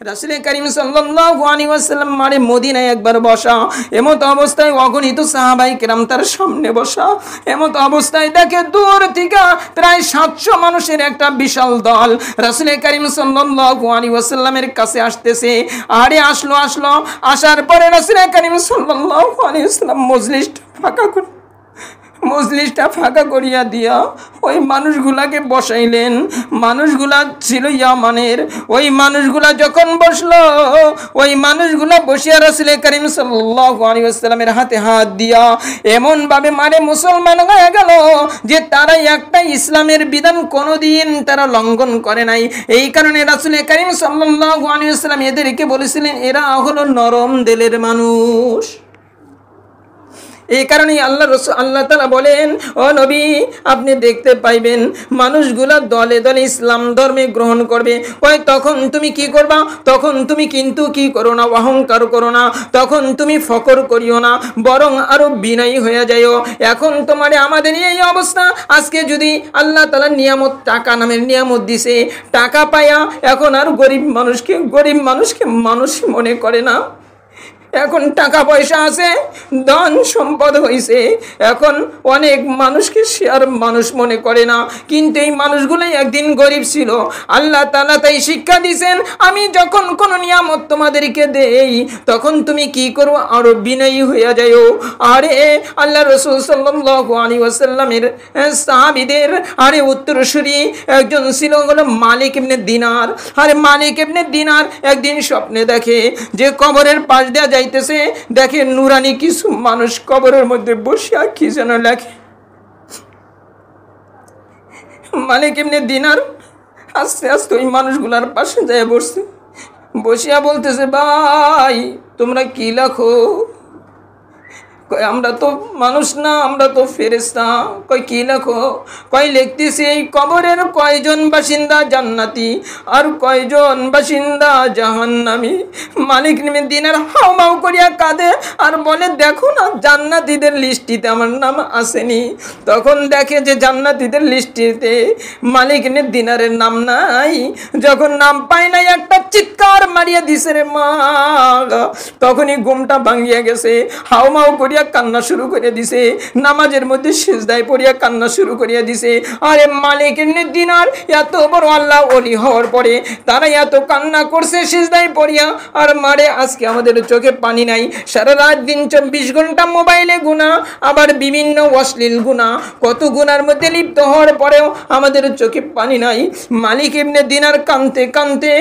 রাসূল করিম সাল্লাল্লাহু আলাইহি ওয়াসাল্লাম মারে মদিনায় একবার বসা, এমত অবস্থায় অগণিত সাহাবায়ে কেরাম তার সামনে বসা। এমত অবস্থায় দেখে দূর থেকে প্রায় 700 মানুষের একটা বিশাল দল রাসূল করিম সাল্লাল্লাহু আলাইহি ওয়াসাল্লামের কাছে আসতেছে। আরে আসলো আসার পরে রাসূল করিম সাল্লাল্লাহু আলাইহি ওয়াসাল্লাম মজলিসটা ফাঁকা করিয়া দিয়া ওই মানুষগুলাকে বসাইলেন। মানুষগুলা ছিল ইয়ামানের। ওই মানুষগুলা যখন বসলো, ওই মানুষগুলা বসিয়া রাসূল করিম সাল্লাল্লাহু আলাইহি ওয়াসাল্লামের হাতে হাত দিয়া এমন ভাবে মারে মুসলমান হয়ে গেল যে তারা একটা ইসলামের বিধান কোনোদিন তারা লঙ্ঘন করে নাই। এই কারণে রাসূল করিম সাল্লাল্লাহু আলাইহি ওয়াসাল্লাম এদেরকে বলেছিলেন এরা হলো নরম দিলের মানুষ। এই কারণেই আল্লাহ তাআলা বলেন, ও নবী আপনি দেখতে পাইবেন মানুষগুলা দলে দলে ইসলাম ধর্মে গ্রহণ করবে। ওই তখন তুমি কি করবা? তখন তুমি কিন্তু কি করো না, অহংকার করো না, তখন তুমি ফকর করিও না, বরং আরো বিনয়ী হয়ে যাইও। এখন তোমার আমাদের এই অবস্থা। আজকে যদি আল্লাহ তাআলা নিয়ামত, টাকা নামের নিয়ামত দিছে, টাকা পায়া এখন আর গরিব মানুষকে মানুষ মনে করে না। এখন টাকা পয়সা আছে, ধন সম্পদ হয়েছে, এখন অনেক মানুষকে সে আর মানুষ মনে করে না। কিন্তু এই মানুষগুলোই একদিন গরিব ছিল। আল্লাহ তাআলা তাই শিক্ষা দিয়েছেন, আমি যখন কোনো নিয়ামত তোমাদেরকে দেই তখন তুমি কি করো? আরো বিনয়ী হইয়া যাও। আরে আল্লাহ রাসূল সাল্লাল্লাহু আলাইহি ওয়াসাল্লামের সাহাবীদের আরে উত্তরসূরি একজন ছিল হলো মালিক ইবনে দিনার। আরে মালিক ইবনে দিনার একদিন স্বপ্নে দেখে যে কবরের পাশ দিয়ে যাইতেছে, দেখে নুরানি কিছু মানুষ কবরের মধ্যে বসিয়া কি যেন লেখে। মালিক ইবনে দিনার আস্তে আস্তে ওই মানুষগুলার পাশে যায় বসিয়া বলতেছে, ভাই তোমরা কি লেখো? কয় আমরা তো মানুষ না, আমরা তো ফেরেশতা। কয় কি লেখো? কয় লিখতেছি এই কবরের কয়জন বাসিন্দা জান্নাতি আর কয়জন বাসিন্দা জাহান্নামী। মালিক ইবনে দিনার হাউমাউ করিয়া কাঁদে আর বলে, দেখো না জান্নাতীদের লিস্টিতে আমার নাম আসেনি। তখন দেখে যে জান্নাতীদের লিস্টিতে মালিক ইবনে দিনারের নাম নাই। যখন নাম পায় নাই একটা চিৎকার মারিয়া দিছে রে মা। তখনই ঘুমটা ভাঙিয়া গেছে, হাউমাউ করিয়া কান্না শুরু করে দিছে, নামাজের মধ্যে সিজদায় পড়িয়া কান্না শুরু করিয়া দিছে। আরে মালিক ইবনে দিনার এত বড় আল্লাহ ওলি হওয়ার পরে তারা এত কান্না করছে সিজদায় পড়িয়া। আর মারে আজকে আমাদের চোখে পানি নাই, সারা রাত দিন 24 ঘন্টা মোবাইলে গুনাহ, আবার বিভিন্ন অশ্লীল গুনাহ, কত গুনার মধ্যে লিপ্ত হওয়ার পরেও আমাদের চোখে পানি নাই। মালিক ইবনে দিনার কাঁদতে কাঁদতে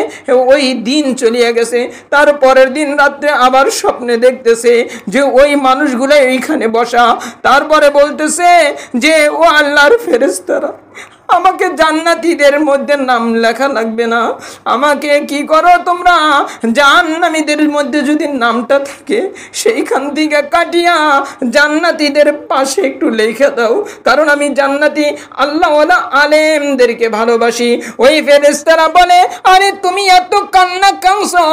ওই দিন চলিয়া গেছে। তার পরের দিন রাত্রে আবার স্বপ্নে দেখতেছে যে ওই মানুষগুলো এইখানে বসা। তারপরে বলতেছে যে ও আল্লাহর ফেরেশতারা, আমাকে জান্নাতীদের মধ্যে নাম লেখা লাগবে না, আমাকে কি করো তোমরা জাহান্নামীদের মধ্যে যদি নামটা থাকে সেইখান থেকে কাটিয়া জান্নাতীদের পাশে একটু লিখে দাও, কারণ আমি জান্নাতি আল্লাহওয়ালা আলেমদেরকে ভালোবাসি। ওই ফেরেশতারা বলে, আরে তুমি এত কান্না কাঁদছো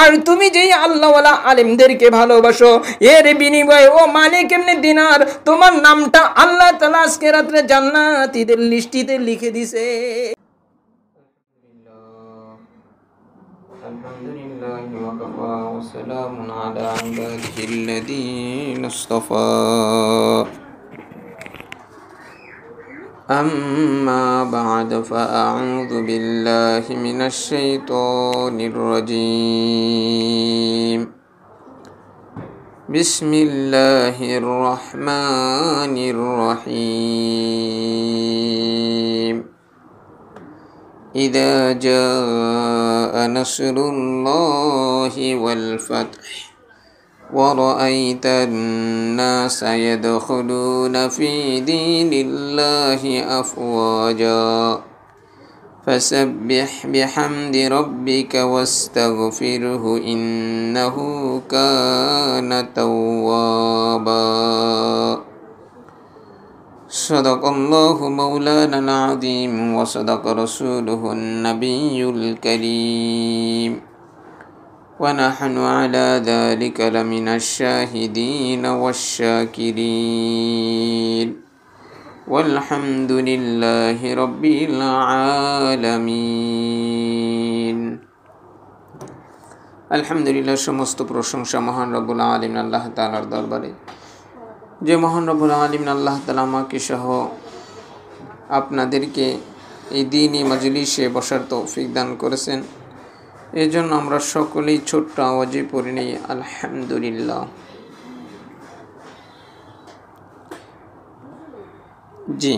আর তুমি যেই আল্লাহওয়ালা আলেমদেরকে ভালোবাসো, এর বিনিময়ে ও মালিক ইবনে দিনার তোমার নামটা আল্লাহ তাআলা আজকে রাতে জান্নাতীদের লিস্টিতে লিখে দিছে। আলহামদুলিল্লাহ ওয়া কাফা ওয়া সালামুন আলা ইবাদিহিল্লাযীনা ইসতাফা। আম্মা বা'দ ফাআউযু বিল্লাহি মিনাশ শাইতানির রাজীম। বিসমিল্লাহির রহমানির রহিম। ইযা জাআ নাসরুল্লাহি ওয়াল ফাতহ ওয়া রাআইতান নাসা ইয়াদখুলুনা ফী দীনিল্লাহি আফওয়াজা فسبح بحمد ربك واستغفره إنه كان توابا صدق الله مولانا العظيم وصدق رسوله النبي الكريم ونحن على ذلك لمن الشاهدين والشاكرين والحمد لله رب العالمين। আলহামদুলিল্লাহ, সমস্ত প্রশংসা মহান রব্বুল আলামিন আল্লাহ তাআলার দরবারে, যে মহান রব্বুল আলামিন আল্লাহ তাআলা আমাকে সহ আপনাদেরকে এই দ্বীনি মজলিসে বসার তৌফিক দান করেছেন। এই জন্য আমরা সকলেই ছোট্ট আওয়াজে পড়ে নিই আলহামদুলিল্লাহ। জি,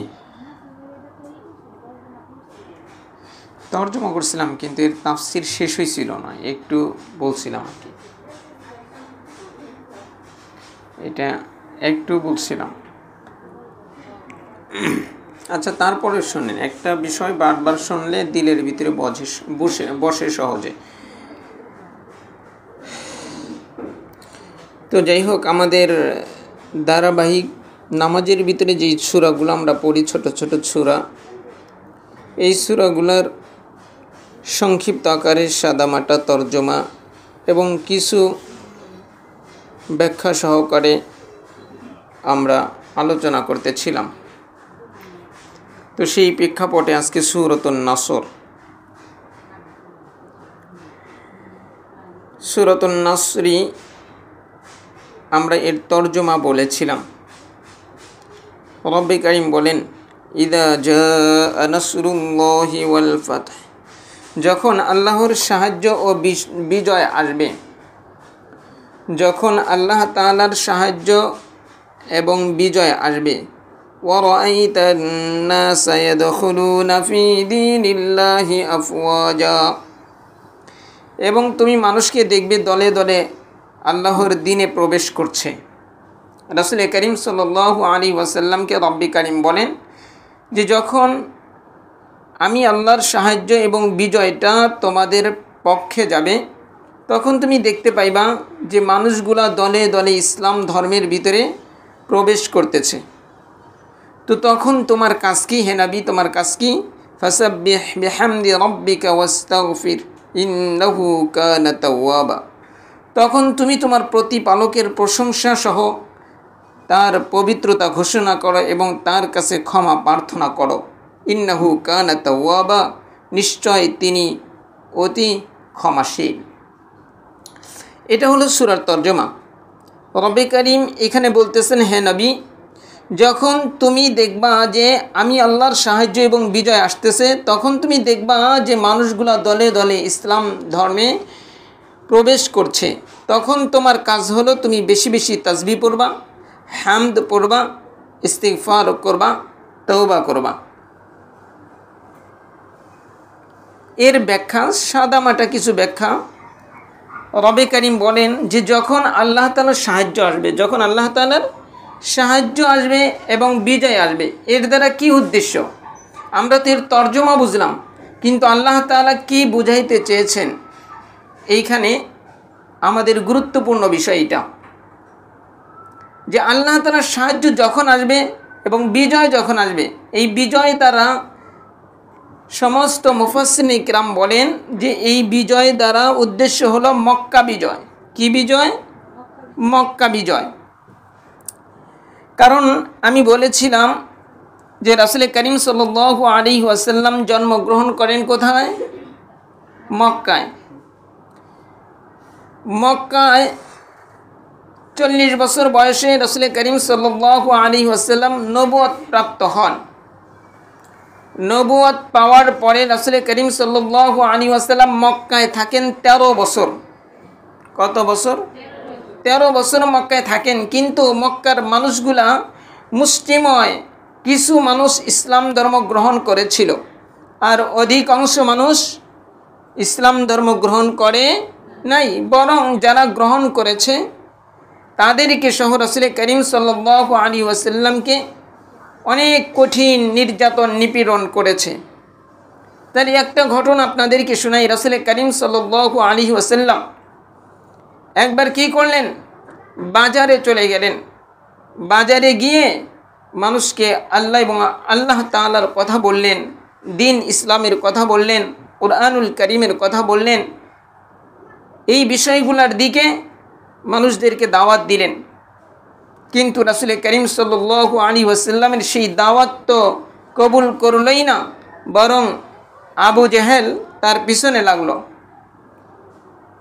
তর্জমা করছিলাম কিন্তু এর তাফসির শেষ হয়েছিল না, একটু বলছিলাম আর কি, এটা একটু বলছিলাম। আচ্ছা, তারপরে শোনেন, একটা বিষয় বারবার শুনলে দিলের ভিতরে বসে সহজে। তো যাই হোক, আমাদের ধারাবাহিক নামাজের ভিতরে যেই সূরাগুলো আমরা পড়ি, ছোট ছোট সূরা, এই সূরাগুলোর সংক্ষিপ্ত আকারে সাদামাটা তর্জমা এবং কিছু ব্যাখ্যা সহকারে আমরা আলোচনা করতেছিলাম। তো সেই প্রেক্ষাপটে আজকে সূরাতুন নাসর, সূরাতুন নাসরি আমরা এর তর্জমা বলেছিলাম। রব্বে কারীম বলেন, ইদা জাআ নাসরুল্লাহি ওয়াল ফাতহ, যখন আল্লাহর সাহায্য ও বিজয় আসবে, যখন আল্লাহ তাআলার সাহায্য এবং বিজয় আসবে। ওয়ারাআইতান নাসা ইয়াদখুলুনা ফি দীনিল্লাহি আফওয়াজা, এবং তুমি মানুষকে দেখবে দলে দলে আল্লাহর দ্বীনে প্রবেশ করছে। রাসূল করিম সাল্লাল্লাহু আলাইহি ওয়াসাল্লামকে রব্বে কারীম বলেন যে যখন আমি আল্লাহর সাহায্য এবং বিজয়টা তোমাদের পক্ষে যাবে, তখন তুমি দেখতে পাইবা যে মানুষগুলা দলে দলে ইসলাম ধর্মের ভিতরে প্রবেশ করতেছে। তো তখন তোমার কাজ কি হে নবী, তোমার কাজ কি? ফাসাব্বিহ বিহামদি রাব্বিকা ওয়াস্তাগফির ইন্নাহু কানা তাওয়াবা, তখন তুমি তোমার প্রতিপালকের প্রশংসা সহ তার পবিত্রতা ঘোষণা করো এবং তার কাছে ক্ষমা প্রার্থনা করো। ইন্নাহু কানা তাওয়াবা, নিশ্চয় তিনি অতি ক্ষমাশীল। এটা হলো সূরার তর্জমা। রব্বে কারীম এখানে বলতেছেন, হে নবী, যখন তুমি দেখবা যে আমি আল্লাহর সাহায্য এবং বিজয় আসতেছে, তখন তুমি দেখবা যে মানুষগুলা দলে দলে ইসলাম ধর্মে প্রবেশ করছে। তখন তোমার কাজ হলো তুমি বেশি বেশি তাসবিহ পড়বা, হামদ পড়বা, ইস্তিগফার করবা, তওবা করবা। এর ব্যাখ্যা, সাদামাটা কিছু ব্যাখ্যা। রব্বে কারীম বলেন যে যখন আল্লাহ তাআলার সাহায্য আসবে, যখন আল্লাহ তাআলার সাহায্য আসবে এবং বিজয় আসবে, এর দ্বারা কি উদ্দেশ্য? আমরা তো এর তর্জমা বুঝলাম, কিন্তু আল্লাহ তাআলা কি বুঝাইতে চেয়েছেন এইখানে আমাদের গুরুত্বপূর্ণ বিষয় এটা, যে আল্লাহ তাআলার সাহায্য যখন আসবে এবং বিজয় যখন আসবে, এই বিজয় দ্বারা সমস্ত মুফাসসিরিন ইকরাম বলেন যে এই বিজয় দ্বারা উদ্দেশ্য হলো মক্কা বিজয়। কি বিজয়? মক্কা বিজয়। কারণ আমি বলেছিলাম যে রাসূল করিম সাল্লাল্লাহু আলাইহি ওয়াসাল্লাম জন্মগ্রহণ করেন কোথায়? মক্কায়। মক্কায় 40 বছর বয়সে রাসূল করিম সাল্লাল্লাহু আলাইহি ওয়াসাল্লাম নবুয়ত প্রাপ্ত হন। নবুয়ত পাওয়ার পরে রাসূল করিম সাল্লাল্লাহু আলাইহি ওয়াসাল্লাম মক্কায় থাকেন 13 বছর। কত বছর? 13 বছর মক্কায় থাকেন। কিন্তু মক্কার মানুষগুলা মুষ্টিময়, কিছু মানুষ ইসলাম ধর্ম গ্রহণ করেছিল, আর অধিকাংশ মানুষ ইসলাম ধর্ম গ্রহণ করে নাই। বরং যারা গ্রহণ করেছে তাদেরকে সহ রাসূল করিম সাল্লাল্লাহু আলাইহি ওয়াসাল্লামকে অনেক কঠিন নির্যাতন নিপীড়ন করেছে। তার একটা ঘটনা আপনাদেরকে শোনাই। রাসূল করিম সাল্লাল্লাহু আলাইহি ওয়াসাল্লাম একবার কি করলেন? বাজারে চলে গেলেন। বাজারে গিয়ে মানুষকে আল্লাহ এবং আল্লাহ তাআলার কথা বললেন, দিন ইসলামের কথা বললেন, কুরআনুল কারীমের কথা বললেন। এই বিষয়গুলোর দিকে মানুষদেরকে দাওয়াত দিলেন। কিন্তু রাসূল করিম সাল্লাল্লাহু আলাইহি ওয়াসাল্লামের সেই দাওয়াত তো কবুল করলই না, বরং আবু জেহেল তার পিছনে লাগলো।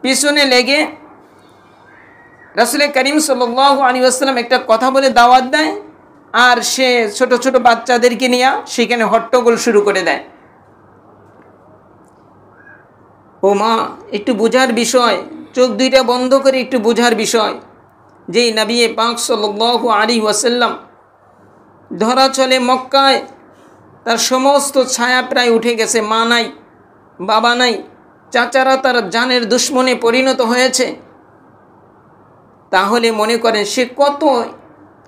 পিছনে লেগে রাসূল করিম সাল্লাল্লাহু আলাইহি ওয়াসাল্লাম একটা কথা বলে দাওয়াত দেয়, আর সে ছোট ছোট বাচ্চাদেরকে নিয়ে সেখানে হট্টগোল শুরু করে দেয়। ও মা, একটু বোঝার বিষয়, চোখ দুইটা বন্ধ করে একটু বোঝার বিষয়, যেই নবী পাক সাল্লাল্লাহু আলাইহি ওয়াসাল্লাম ধরা চলে মক্কায়, তার সমস্ত ছায়া প্রায় উঠে গেছে, মা নাই, বাবা নাই, চাচারা তার জানের দুশ্মনে পরিণত হয়েছে। তাহলে মনে করেন সে কত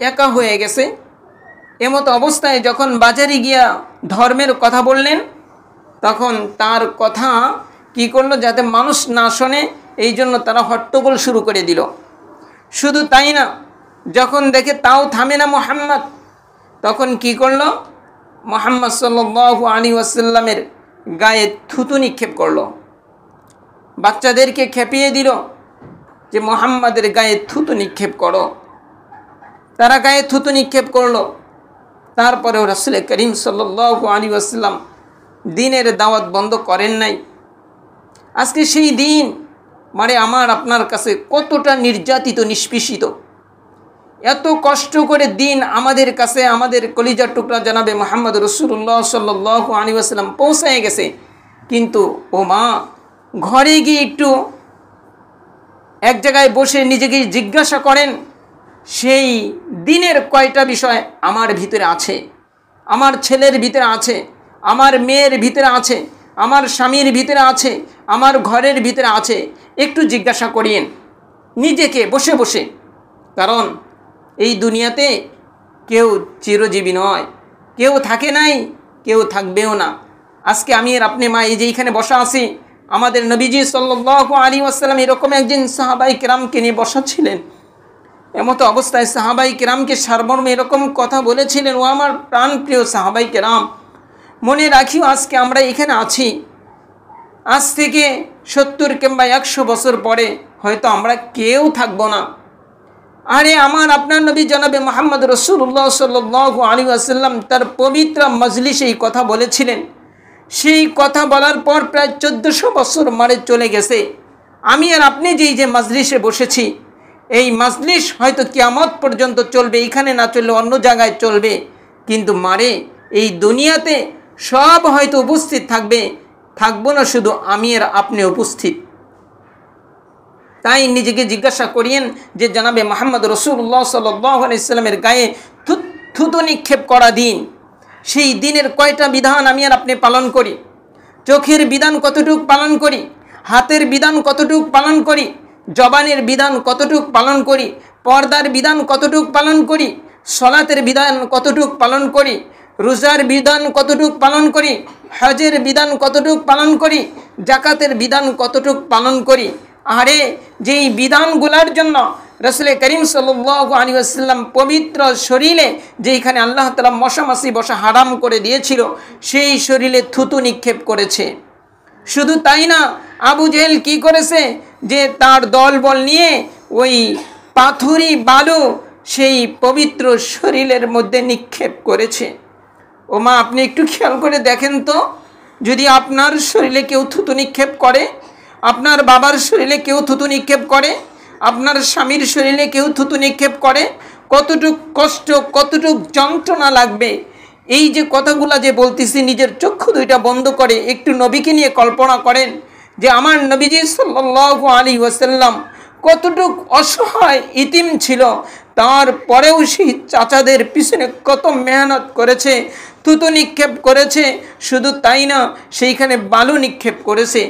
একা হয়ে গেছে। এমতো অবস্থায় যখন বাজারে গিয়া ধর্মের কথা বললেন, তখন তার কথা কি করলো, যাতে মানুষ না শোনে, এই জন্য তারা হট্টগোল শুরু করে দিল। শুধু তাই না, যখন দেখে তাও থামে না মুহাম্মদ, তখন কি করলো, মুহাম্মদ সাল্লাল্লাহু আলাইহি ওয়াসাল্লামের গায়ে থুতু নিক্ষেপ করলো। বাচ্চাদেরকে খেপিয়ে দিল যে মুহাম্মাদের গায়ে থুতু নিক্ষেপ করো। তারা গায়ে থুতু নিক্ষেপ করলো। তারপরেও রাসূল করিম সাল্লাল্লাহু আলাইহি ওয়াসাল্লাম দ্বীনের দাওয়াত বন্ধ করেন নাই। আজকে সেই দিন মানে আমার আপনার কাছে কতটা নির্যাতিত, নিষ্পেষিত, এত কষ্ট করে দিন আমাদের কাছে, আমাদের কলিজার টুকরা জনাবে মুহাম্মদ রাসূলুল্লাহ সাল্লাল্লাহু আলাইহি ওয়াসাল্লাম পৌঁছায় গেছে। কিন্তু ও মা, ঘরে গিয়ে একটু এক জায়গায় বসে নিজেকে জিজ্ঞাসা করেন, সেই দিনের কয়টা বিষয় আমার ভিতরে আছে, আমার ছেলের ভিতরে আছে, আমার মেয়ের ভিতরে আছে, আমার স্বামীর ভিতরে আছে, আমার ঘরের ভিতরে আছে। একটু জিজ্ঞাসা করিয়েন নিজেকে বসে বসে। কারণ এই দুনিয়াতে কেউ চিরজীবী নয়, কেউ থাকে নাই, কেউ থাকবেও না। আজকে আমি আর আপনি মা এই যে এইখানে বসা আছি, আমাদের নবীজি সাল্লাল্লাহু আলাইহি ওয়াসাল্লাম এরকম একজন সাহাবায়ে কেরামকে নিয়ে বসা ছিলেন। এমতো অবস্থায় সাহাবায়ে কেরামকে সারমর্মে এরকম কথা বলেছিলেন, ও আমার প্রাণপ্রিয় সাহাবায়ে কেরাম, মনে রাখিও আজকে আমরা এখানে আছি, আজ থেকে 70 কিংবা 100 বছর পরে হয়তো আমরা কেউ থাকবো না। আরে আমার আপনার নবী জনাবে মুহাম্মদ রাসূলুল্লাহ সাল্লাল্লাহু আলাইহি ওয়াসাল্লাম তার পবিত্র মজলিসে এই কথা বলেছিলেন। সেই কথা বলার পর প্রায় 1400 বছর মারে চলে গেছে। আমি আর আপনি যে মজলিসে বসেছি, এই মজলিস হয়তো কিয়ামত পর্যন্ত চলবে, এখানে না চললে অন্য জায়গায় চলবে, কিন্তু মারে এই দুনিয়াতে সব হয়তো উপস্থিত থাকবে, থাকবো না শুধু আমি আর আপনি উপস্থিত। তাই নিজেকে জিজ্ঞাসা করিয়েন যে জনাবে মুহাম্মদ রাসূলুল্লাহ সাল্লাল্লাহু আলাইহি ওয়াসাল্লামের গায়ে থুতু নিক্ষেপ করা দিন, সেই দিনের কয়টা বিধান আমি আর আপনি পালন করি, চোখের বিধান কতটুক পালন করি, হাতের বিধান কতটুক পালন করি, জবানের বিধান কতটুক পালন করি, পর্দার বিধান কতটুক পালন করি, সালাতের বিধান কতটুক পালন করি, রোজার বিধান কতটুক পালন করি, হজের বিধান কতটুক পালন করি, জাকাতের বিধান কতটুক পালন করি। আরে যেই বিধানগুলোর জন্য রাসূল করিম সাল্লাল্লাহু আলাইহি ওয়াসাল্লাম পবিত্র শরীরে যেখানে আল্লাহ তাআলা মশা মাছি বসা হারাম করে দিয়েছিল, সেই শরীরে থুতু নিক্ষেপ করেছে। শুধু তাই না, আবু জেহেল কি করেছে, যে তার দলবল নিয়ে ওই পাথুরি বালু সেই পবিত্র শরীরের মধ্যে নিক্ষেপ করেছে। ও মা, আপনি একটু খেয়াল করে দেখেন তো, যদি আপনার শরীরে কেউ থুতু নিক্ষেপ করে, আপনার বাবার শরীরে কেউ থুতু নিক্ষেপ করে, আপনার স্বামীর শরীরে কেউ থুতু নিক্ষেপ করে, কতটুক কষ্ট, কতটুক যন্ত্রণা লাগবে। এই যে কথাগুলো যে বলতেছি, নিজের চক্ষু দুইটা বন্ধ করে একটু নবীকে নিয়ে কল্পনা করেন যে আমার নবীজি সাল্লাল্লাহু আলাইহি ওয়াসাল্লাম কতটুক অসহায় ইতিম ছিল, তারপরেও সেই চাচাদের পিছনে কত মেহনত করেছে, থুতু নিক্ষেপ করেছে। শুধু তাই না, সেইখানে বালু নিক্ষেপ করেছে।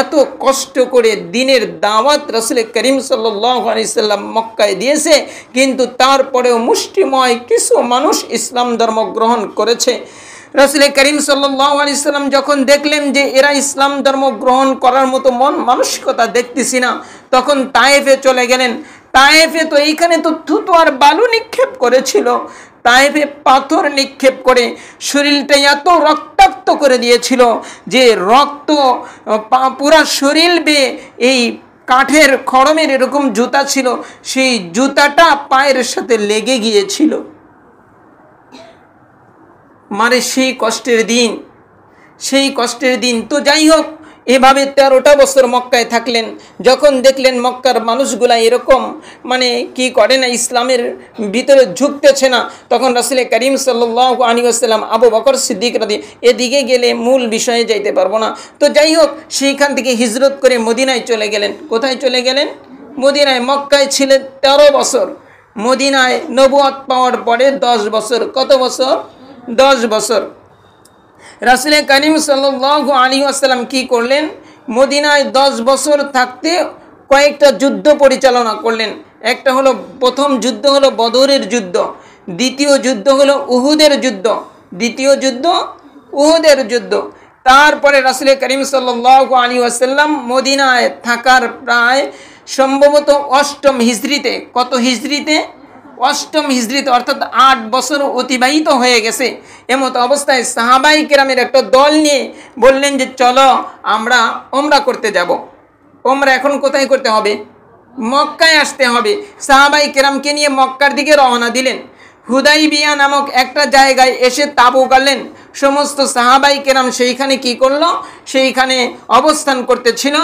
এত কষ্ট করে দিনের দাওয়াত রাসূল করিম সাল্লাল্লাহু আলাইহি ওয়াসাল্লাম মক্কায় দিয়েছে, কিন্তু তারপরেও মুষ্টিময় কিছু মানুষ ইসলাম ধর্ম গ্রহণ করেছে। রাসূল করিম সাল্লাল্লাহু আলাইহি ওয়াসাল্লাম যখন দেখলেন যে এরা ইসলাম ধর্ম গ্রহণ করার মতো মন মানসিকতা দেখতেছি না, তখন তায়েফে চলে গেলেন। তায়েফে তো এইখানে তো থুতু আর বালু নিক্ষেপ করেছিল, তায়েফে পাথর নিক্ষেপ করে শরীরটা এত রক্তাক্ত করে দিয়েছিল যে রক্ত পুরা শরীর বেয়ে, এই কাঠের খড়মের এরকম জুতা ছিল, সেই জুতাটা পায়ের সাথে লেগে গিয়েছিল। মানে সেই কষ্টের দিন, সেই কষ্টের দিন। তো যাই হোক, এভাবে 13টা বছর মক্কায় থাকলেন। যখন দেখলেন মক্কার মানুষগুলা এরকম মানে কি করে না, ইসলামের ভিতরে ঝুঁকতেছে না, তখন রাসূল করিম সাল্লাল্লাহু আলাইহি ওয়াসাল্লাম আবু বকর সিদ্দিক এদিকে গেলে মূল বিষয়ে যাইতে পারবো না, তো যাই হোক সেইখান থেকে হিজরত করে মদিনায় চলে গেলেন। কোথায় চলে গেলেন? মদিনায়। মক্কায় ছিলেন 13 বছর, মদিনায় নবুয়ত পাওয়ার পরে 10 বছর। কত বছর? 10 বছর। রাসূল করিম সাল্লাল্লাহু আলাইহি ওয়াসাল্লাম কি করলেন? মদিনায় 10 বছর থাকতে কয়েকটা যুদ্ধ পরিচালনা করলেন। একটা হলো, প্রথম যুদ্ধ হলো বদরের যুদ্ধ, দ্বিতীয় যুদ্ধ হলো উহুদের যুদ্ধ, দ্বিতীয় যুদ্ধ উহুদের যুদ্ধ। তারপরে রাসূল করিম সাল্লাল্লাহু আলাইহি ওয়াসাল্লাম মদিনায় থাকার প্রায় সম্ভবত 8ম হিজরিতে, কত হিজরিতে? 8ম হিজরিতে, অর্থাৎ 8 বছর অতিবাহিত হয়ে গেছে। এমত অবস্থায় সাহাবাই কেরামের একটা দল নিয়ে বললেন যে চলো আমরা ওমরা করতে যাব। ওমরা এখন কোথায় করতে হবে? মক্কায় আসতে হবে। সাহাবাই কেরামকে নিয়ে মক্কার দিকে রওনা দিলেন। হুদাইবিয়া নামক একটা জায়গায় এসে তাঁবু গাড়লেন। সমস্ত সাহাবাই কেরাম সেইখানে কি করলো? সেইখানে অবস্থান করতেছিল।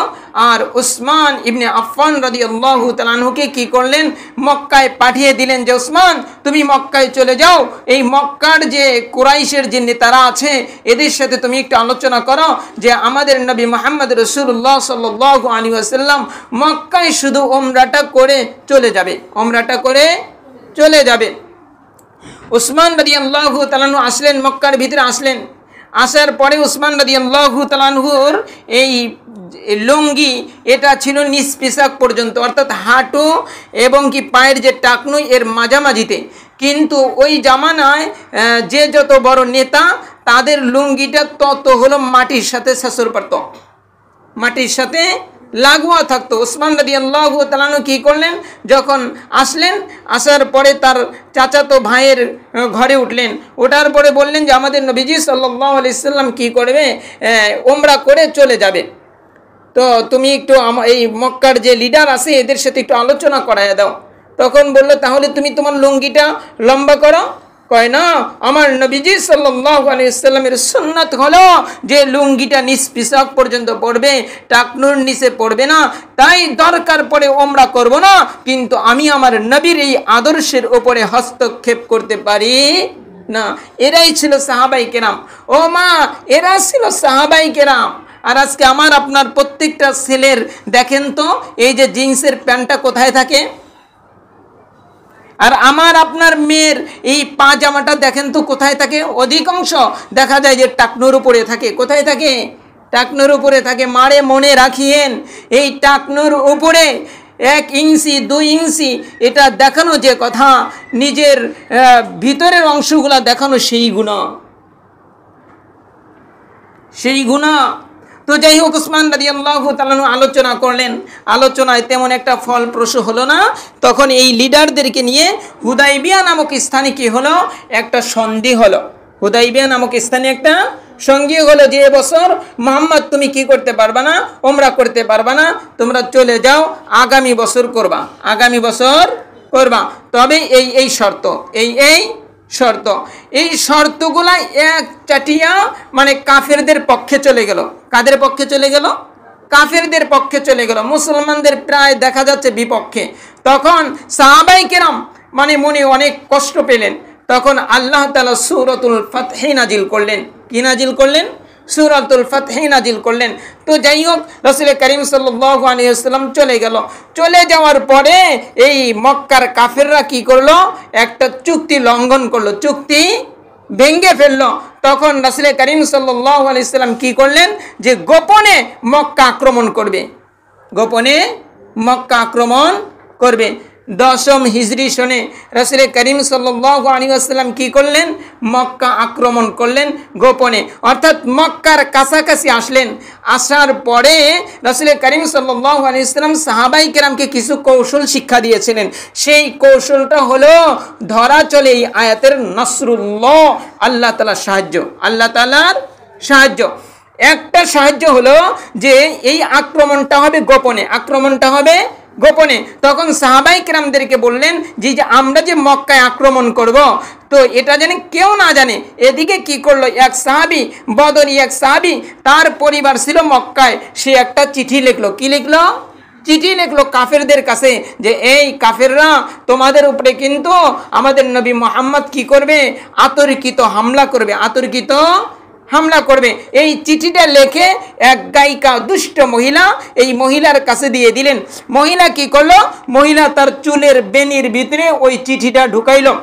আর উসমান ইবনে আফফান রাদিয়াল্লাহু তাআলা আনহুকে কি করলেন? মক্কায় পাঠিয়ে দিলেন যে উসমান তুমি মক্কায় চলে যাও, এই মক্কার যে কুরাইশের যে নেতারা আছে এদের সাথে তুমি একটু আলোচনা করো যে আমাদের নবী মুহাম্মদ রাসূলুল্লাহ সাল্লাল্লাহু আলাইহি ওয়াসাল্লাম মক্কায় শুধু ওমরাটা করে চলে যাবে, ওমরাটা করে চলে যাবে। উসমান রাদিয়াল্লাহু তাআলা আনহু আসলেন, মক্কার ভিতরে আসলেন। আসার পরে উসমান রাদিয়াল্লাহু তাআলা আনহুর এই লুঙ্গি এটা ছিল নিচ পেশাক পর্যন্ত, অর্থাৎ হাঁটু এবং কি পায়ের যে টাকনু এর মাঝামাঝিতে। কিন্তু ওই জামানায় যে যত বড় নেতা তাদের লুঙ্গিটা তত হলো মাটির সাথে ছেঁচড় পড়ত, মাটির সাথে লাগোয়া থাকতো। উসমান রাদিয়াল্লাহু তাআলা আনহু কি করলেন? যখন আসলেন, আসার পরে তার চাচাতো ভাইয়ের ঘরে উঠলেন। ওঠার পরে বললেন যে আমাদের নবীজি সাল্লাল্লাহু আলাইহি সাল্লাম কি করবে? ওমরা করে চলে যাবে, তো তুমি একটু এই মক্কার যে লিডার আছে এদের সাথে একটু আলোচনা করায় দাও। তখন বললো তাহলে তুমি তোমার লুঙ্গিটা লম্বা করো। কয় না, আমার নবীজি সাল্লাল্লাহু আলাইহি সাল্লামের সুন্নাত হলো যে লুঙ্গিটা নিচ পিছাক পর্যন্ত পড়বে, টাকনুর নিচে পড়বে না, তাই দরকার পড়ে ওমরা করব না, কিন্তু আমি আমার নবীর এই আদর্শের উপরে হস্তক্ষেপ করতে পারি না। এরাই ছিল সাহাবাই কেরাম। ও মা, এরা ছিল সাহাবাই কেরাম। আর আজকে আমার আপনার প্রত্যেকটা ছেলের দেখেন তো এই যে জিন্সের প্যান্টটা কোথায় থাকে, আর আমার আপনার মেয়ের এই পাজামাটা দেখেন তো কোথায় থাকে? অধিকাংশ দেখা যায় যে টাকনুর উপরে থাকে। কোথায় থাকে? টাকনুর উপরে থাকে। মারে মনে রাখিয়েন, এই টাকনুর উপরে 1 ইঞ্চি 2 ইঞ্চি এটা দেখানো যে কথা, নিজের ভিতরের অংশগুলা দেখানো সেই গুনাহ, সেই গুনাহ। তো যাই হোক, উসমান রাদিয়াল্লাহু তাআলা আলোচনা করলেন। আলোচনায় তেমন একটা ফলপ্রসূ হলো না। তখন এই লিডারদেরকে নিয়ে হুদাইবিয়া নামক স্থানে কি হলো? একটা সন্ধি হলো। হুদাইবিয়া নামক স্থানে একটা সন্ধি হলো যে এবছর মুহাম্মদ তুমি কি করতে পারবা না, ওমরা করতে পারবা না, তোমরা চলে যাও, আগামী বছর করবা, আগামী বছর করবা। তবে এই শর্ত, এই শর্ত, এই শর্তগুলা এক চাটিয়া মানে কাফেরদের পক্ষে চলে গেল। কাদের পক্ষে চলে গেল? কাফেরদের পক্ষে চলে গেল, মুসলমানদের প্রায় দেখা যাচ্ছে বিপক্ষে। তখন সাহাবাই কেরাম মানে মনে অনেক কষ্ট পেলেন। তখন আল্লাহ তাআলা সূরাতুল ফাতহ নাজিল করলেন। কি নাজিল করলেন? সূরাতুল ফাতহ নাজিল করলেন। তো যাই হোক, রাসূল করিম সাল্লাল্লাহু আলাইহি ওয়াসাল্লাম চলে গেল। চলে যাওয়ার পরে এই মক্কার কাফেররা কি করলো? একটা চুক্তি লঙ্ঘন করলো, চুক্তি ভেঙে ফেললো। তখন রাসূল করিম সাল্লাল্লাহু আলাইহি ওয়াসাল্লাম কি করলেন? যে গোপনে মক্কা আক্রমণ করবে, গোপনে মক্কা আক্রমণ করবে। 10ম হিজরি সনে রাসূল করিম সাল্লাল্লাহু আলাইহি ওয়াসাল্লাম কি করলেন? মক্কা আক্রমণ করলেন গোপনে, অর্থাৎ মক্কার কাছাকাছি আসলেন। আসার পরে রাসূল করিম সাল্লাল্লাহু আলাইহি ওয়াসাল্লাম সাহাবাই কেরামকে কিছু কৌশল শিক্ষা দিয়েছিলেন। সেই কৌশলটা হলো ধরা চলে এই আয়াতের নসরুল্লাহ, আল্লাহ তাআলার সাহায্য, আল্লাহ তাআলার সাহায্য। একটা সাহায্য হলো যে এই আক্রমণটা হবে গোপনে, আক্রমণটা হবে গোপনে। তখন সাহাবাই কেরামদেরকে বললেন যে আমরা যে মক্কায় আক্রমণ করব, তো এটা যেন কেউ না জানে। এদিকে কি করলো, এক সাহাবি, বদরি এক সাহাবি, তার পরিবার ছিল মক্কায়, সে একটা চিঠি লিখলো। কি লিখলো? চিঠি লিখলো কাফেরদের কাছে যে এই কাফেররা তোমাদের উপরে কিন্তু আমাদের নবী মুহাম্মদ কি করবে, আতর্কিত হামলা করবে, আতর্কিত হামলা করবে। এই চিঠিটা লেখে এক গায়িকা দুষ্ট মহিলা এই মহিলার কাছে দিয়ে দিলেন। মহিলা কি করলো, মহিলা তার চুলের বেনির ভিতরে ওই চিঠিটা ঢুকাইলো।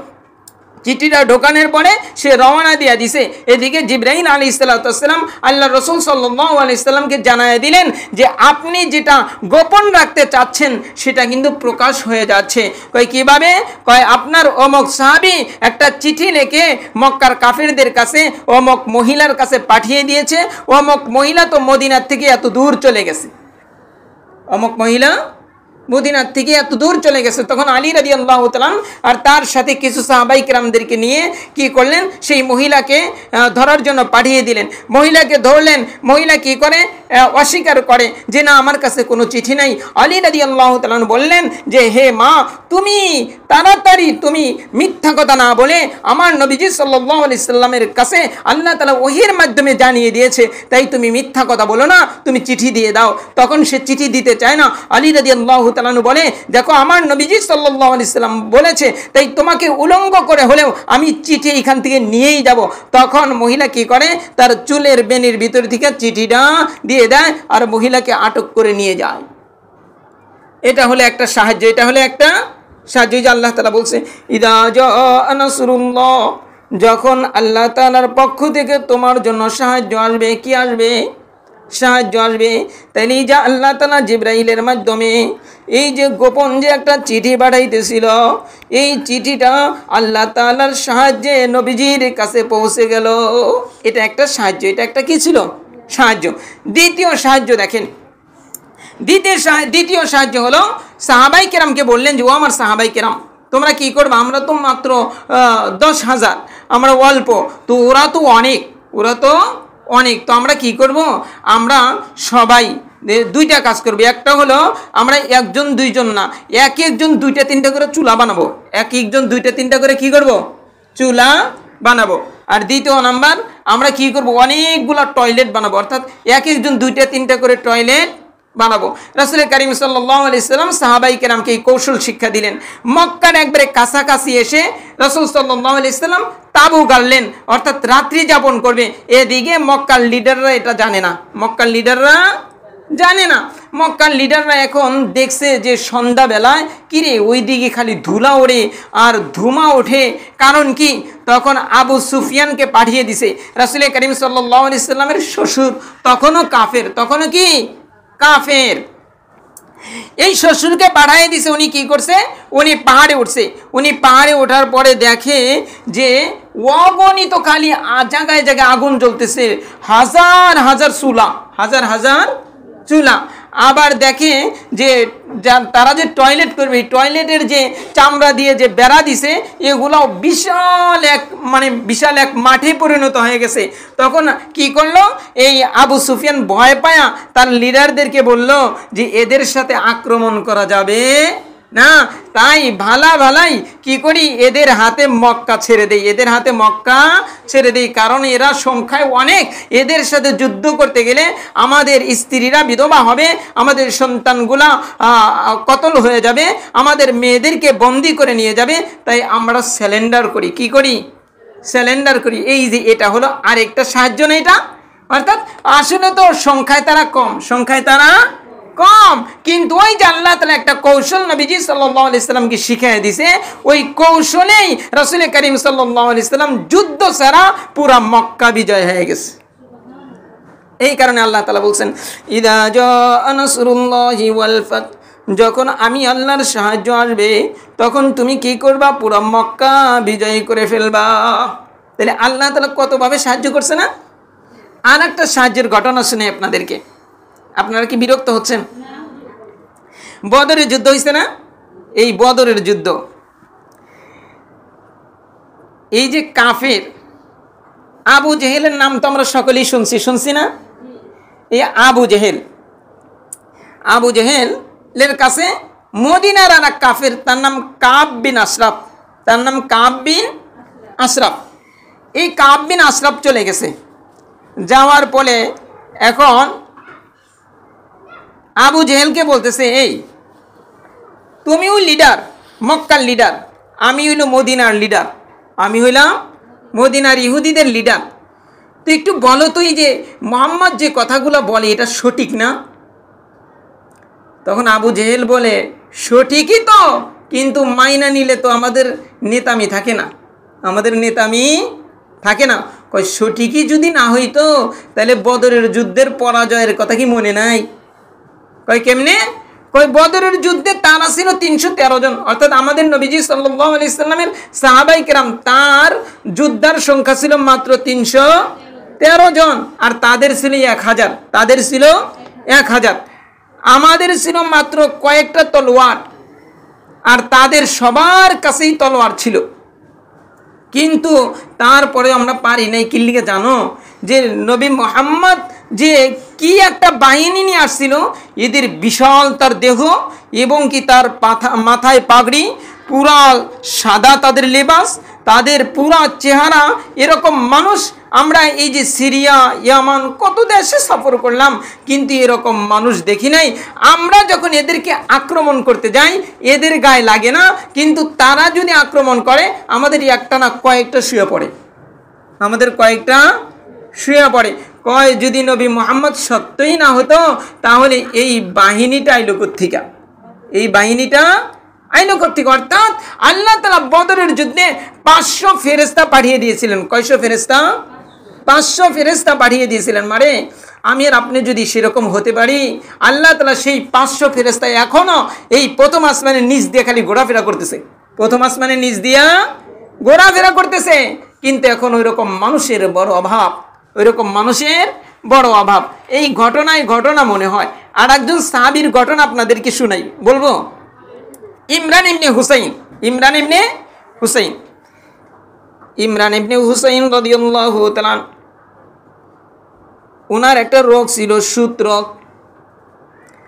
চিঠিটা ঢোকানোর পরে সে রওনা দিয়া দিছে। এদিকে জিবরাইল আলাইহিসসালাম আল্লাহ রসুল সাল্লাল্লাহু আলাইহি সাল্লামকে জানায় দিলেন যে আপনি যেটা গোপন রাখতে চাচ্ছেন সেটা কিন্তু প্রকাশ হয়ে যাচ্ছে। কয় কিভাবে? কয় আপনার অমক সাহাবী একটা চিঠি লিখে মক্কার কাফেরদের কাছে অমক মহিলার কাছে পাঠিয়ে দিয়েছে। অমক মহিলা তো মদিনার থেকে এত দূর চলে গেছে, অমক মহিলা মদিনার থেকে এত দূর চলে গেছে। তখন আলী রাদিয়াল্লাহু তাআলা আর তার সাথে কিছু সাহাবাই কেরামদেরকে নিয়ে কি করলেন, সেই মহিলাকে ধরার জন্য পাঠিয়ে দিলেন। মহিলাকে ধরলেন, মহিলা কি করে, অস্বীকার করে যে না আমার কাছে কোনো চিঠি নাই। আলী রাদিয়াল্লাহু তাআলা বললেন যে হে মা, তুমি তাড়াতাড়ি তুমি মিথ্যা কথা না বলে আমার নবীজি সাল্লাল্লাহু আলাইহি সাল্লামের কাছে আল্লাহ তাআলা ওহীর মাধ্যমে জানিয়ে দিয়েছে, তাই তুমি মিথ্যা কথা বলো না, তুমি চিঠি দিয়ে দাও। তখন সে চিঠি দিতে চায় না। আলী রাদিয়াল্লাহু তাআলা বলে দেখো আমার নবীজি সাল্লাল্লাহু আলাইহি সাল্লাম বলেছে, তাই তোমাকে উলঙ্গ করে হলেও আমি চিঠি এখান থেকে নিয়েই যাব। তখন মহিলা কি করে, তার চুলের বেনির ভিতর থেকে চিঠিটা দিয়ে দেয় আর মহিলাকে আটক করে নিয়ে যায়। এটা হলো একটা সাহায্য, এটা হলো একটা সাহায্য। যে আল্লাহ তাআলা বলছে ইদা জাআ নাসরুল্লাহ, যখন আল্লাহ তাআলার পক্ষ থেকে তোমার জন্য সাহায্য আসবে। কি আসবে? সাহায্য আসবে। তাইলে যা আল্লাহ তাআলা জিবরাইলের মাধ্যমে এই যে গোপন যে একটা চিঠি পাঠাইতেছিল, এই চিঠিটা আল্লাহ তাআলার সাহায্যে নবীজির কাছে পৌঁছে গেল। এটা একটা সাহায্য, এটা একটা কি ছিল? সাহায্য। দ্বিতীয় সাহায্য দেখেন, দ্বিতীয় সাহায্য হলো সাহাবাই কেরামকে বললেন যে ও আমার সাহাবাই কেরাম, তোমরা কি করবে, আমরা তো মাত্র 10,000, আমরা অল্প, তো ওরা তো অনেক, তো আমরা কি করব, আমরা সবাই দুইটা কাজ করবো। একটা হলো আমরা একজন দুইজন না, একজন দুইটা তিনটা করে চুলা বানাবো, একজন দুইটা তিনটা করে কি করব, চুলা বানাবো। আর দ্বিতীয় নাম্বার আমরা কি করব, অনেকগুলো টয়লেট বানাবো, অর্থাৎ একজন দুইটা তিনটা করে টয়লেট বানাবো। রাসূল কারীম সাল্লাল্লাহু আলাইহি সাল্লাম সাহাবাই কেরামকে এই কৌশল শিক্ষা দিলেন। মক্কার একবারে কাছাকাছি এসে রাসূল সাল্লাল্লাহু আলাইহি সাল্লাম তাবু গাড়লেন, অর্থাৎ রাত্রি যাপন করবে। এদিকে মক্কার লিডাররা এটা জানে না, মক্কার লিডাররা এখন দেখছে যে সন্ধ্যাবেলায় কিরে ওইদিকে খালি ধুলা ওড়ে আর ধুমা ওঠে, কারণ কি, তখন আবু সুফিয়ানকে পাঠিয়ে দিছে। রাসূল কারীম সাল্লাল্লাহু আলাইহি সাল্লামের শ্বশুর তখনও কাফের, কাফের এই শ্বশুরকে পাঠিয়ে দিছে। উনি কি করছে, উনি পাহাড়ে উঠছে। উনি পাহাড়ে ওঠার পরে দেখে যে অগণিত খালি জায়গায় জায়গায় আগুন জ্বলতেছে, হাজার হাজার চুলা। আবার দেখে যে তারা যে টয়লেট করবে, টয়লেটের যে চামড়া দিয়ে যে বেড়া দিছে, এগুলো বিশাল এক মাঠে পরিণত হয়ে গেছে। তখন কি করলো, এই আবু সুফিয়ান ভয় পায়া তার লিডারদেরকে বলল যে এদের সাথে আক্রমণ করা যাবে না, তাই ভালাই কি করি, এদের হাতে মক্কা ছেড়ে দেই, কারণ এরা সংখ্যায় অনেক, এদের সাথে যুদ্ধ করতে গেলে আমাদের স্ত্রীরা বিধবা হবে, আমাদের সন্তানগুলা কতল হয়ে যাবে, আমাদের মেয়েদেরকে বন্দি করে নিয়ে যাবে, তাই আমরা স্যালেন্ডার করি। কি করি? স্যালেন্ডার করি। এই যে এটা হলো আরেকটা সাহায্য না এটা, অর্থাৎ আসলে তো সংখ্যায় তারা কম, কিন্তু ওই যে আল্লাহ তাআলা একটা কৌশল নবীজি সাল্লাল্লাহু আলাইহি সাল্লামকে শিখিয়ে দিয়েছে, ওই কৌশলেই রাসূল কারীম সাল্লাল্লাহু আলাইহি সাল্লাম যুদ্ধ ছাড়া পুরা মক্কা বিজয় হয়ে গেছে। এই কারণে আল্লাহ তাআলা বলছেন ইদা জাআ নাসরুল্লাহি ওয়াল ফাত, যখন আমি আল্লাহর সাহায্য আসবে তখন তুমি কি করবা, পুরা মক্কা বিজয় করে ফেলবা। তাহলে আল্লাহ তাআলা কতভাবে সাহায্য করছে না। আর একটা সাহায্যের ঘটনা শুনে আপনাদেরকে, আপনারা কি বিরক্ত হচ্ছেন? বদরের যুদ্ধ হয়েছে না, এই বদরের যুদ্ধ, এই যে কাফের আবু জেহেলের নাম তো আমরা সকলেই শুনছি না। এই আবু জেহেলের কাছে মদিনার আর এক কাফের, তার নাম কাব বিন আশরাফ, তার নাম কাব বিন আশরাফ। এই কাব বিন আশরাফ চলে গেছে, যাওয়ার পরে এখন আবু জেহেলকে বলতেছে, এই তুমিও লিডার, মক্কার লিডার, আমি হইল মদিনার লিডার, আমি হইলাম মদিনার ইহুদিদের লিডার, তো একটু বলো তো এই যে মোহাম্মদ যে কথাগুলো বলে এটা সঠিক না? তখন আবু জেহেল বলে, সঠিকই তো, কিন্তু মাইনা নিলে তো আমাদের নেতামি থাকে না, আমাদের নেতামি থাকে না। কয় সঠিকই যদি না হইতো তাহলে বদরের যুদ্ধের পরাজয়ের কথা কি মনে নাই? কয় কেমনে? কয় বদরের যুদ্ধে তারা ছিল 313 জন, অর্থাৎ আমাদের নবীজি সাল্লাল্লাহু আলাইহি সাল্লামের সাহাবায়ে কেরাম তার যোদ্ধার সংখ্যা ছিল মাত্র 313 জন, আর তাদের ছিল 1000, তাদের ছিল 1000, আমাদের ছিল মাত্র কয়েকটা তলোয়ার, আর তাদের সবার কাছেই তলোয়ার ছিল। কিন্তু তারপরে আমরা পারি নাই, কি লিগে জানো? যে নবী মুহাম্মদ যে কি একটা বাহিনী নিয়ে আসছিল, এদের বিশাল তার দেহ এবং কি তার মাথায় পাগড়ি, পুরা সাদা তাদের লেবাস, তাদের পুরা চেহারা, এরকম মানুষ আমরা এই যে সিরিয়া, ইয়ামান, কত দেশে সফর করলাম, কিন্তু এরকম মানুষ দেখি নাই। আমরা যখন এদেরকে আক্রমণ করতে যাই এদের গায়ে লাগে না, কিন্তু তারা যদি আক্রমণ করে আমাদের একটা না কয়েকটা শুয়ে পড়ে, আমাদের কয়েকটা শুয়ে পড়ে। কয় যদি নবী মুহাম্মদ সত্যই না হতো তাহলে এই বাহিনীটা আইলো কোত্থেকে? এই বাহিনীটা আইলো কোত্থেকে? অর্থাৎ আল্লাহ তাআলা বদরের যুদ্ধে 500 ফেরেশতা পাঠিয়ে দিয়েছিলেন। কয়শো ফেরেশতা? 500 ফেরেশতা পাঠিয়ে দিয়েছিলেন। মানে আমি আর আপনি যদি সেরকম হতে পারি, আল্লাহ তাআলা সেই 500 ফেরেশতা এখনো এই প্রথম আসমানের নিচ দিয়ে খালি ঘোরাফেরা করতেছে, প্রথম আসমানের নিচ দিয়া ঘোরাফেরা করতেছে, কিন্তু এখন ওই রকম মানুষের বড় অভাব, ওই রকম মানুষের বড় অভাব। এই ঘটনা মনে হয়। আর একজন সাহাবীর ঘটনা আপনাদেরকে শুনাই, বলবো। ইমরান ইবনে হুসাইন, ইমরান ইবনে হুসাইন, ইমরান ইবনে হুসাইন রাদিয়াল্লাহু তাআলা, ওনার একটা রোগ ছিল, সুত রোগ।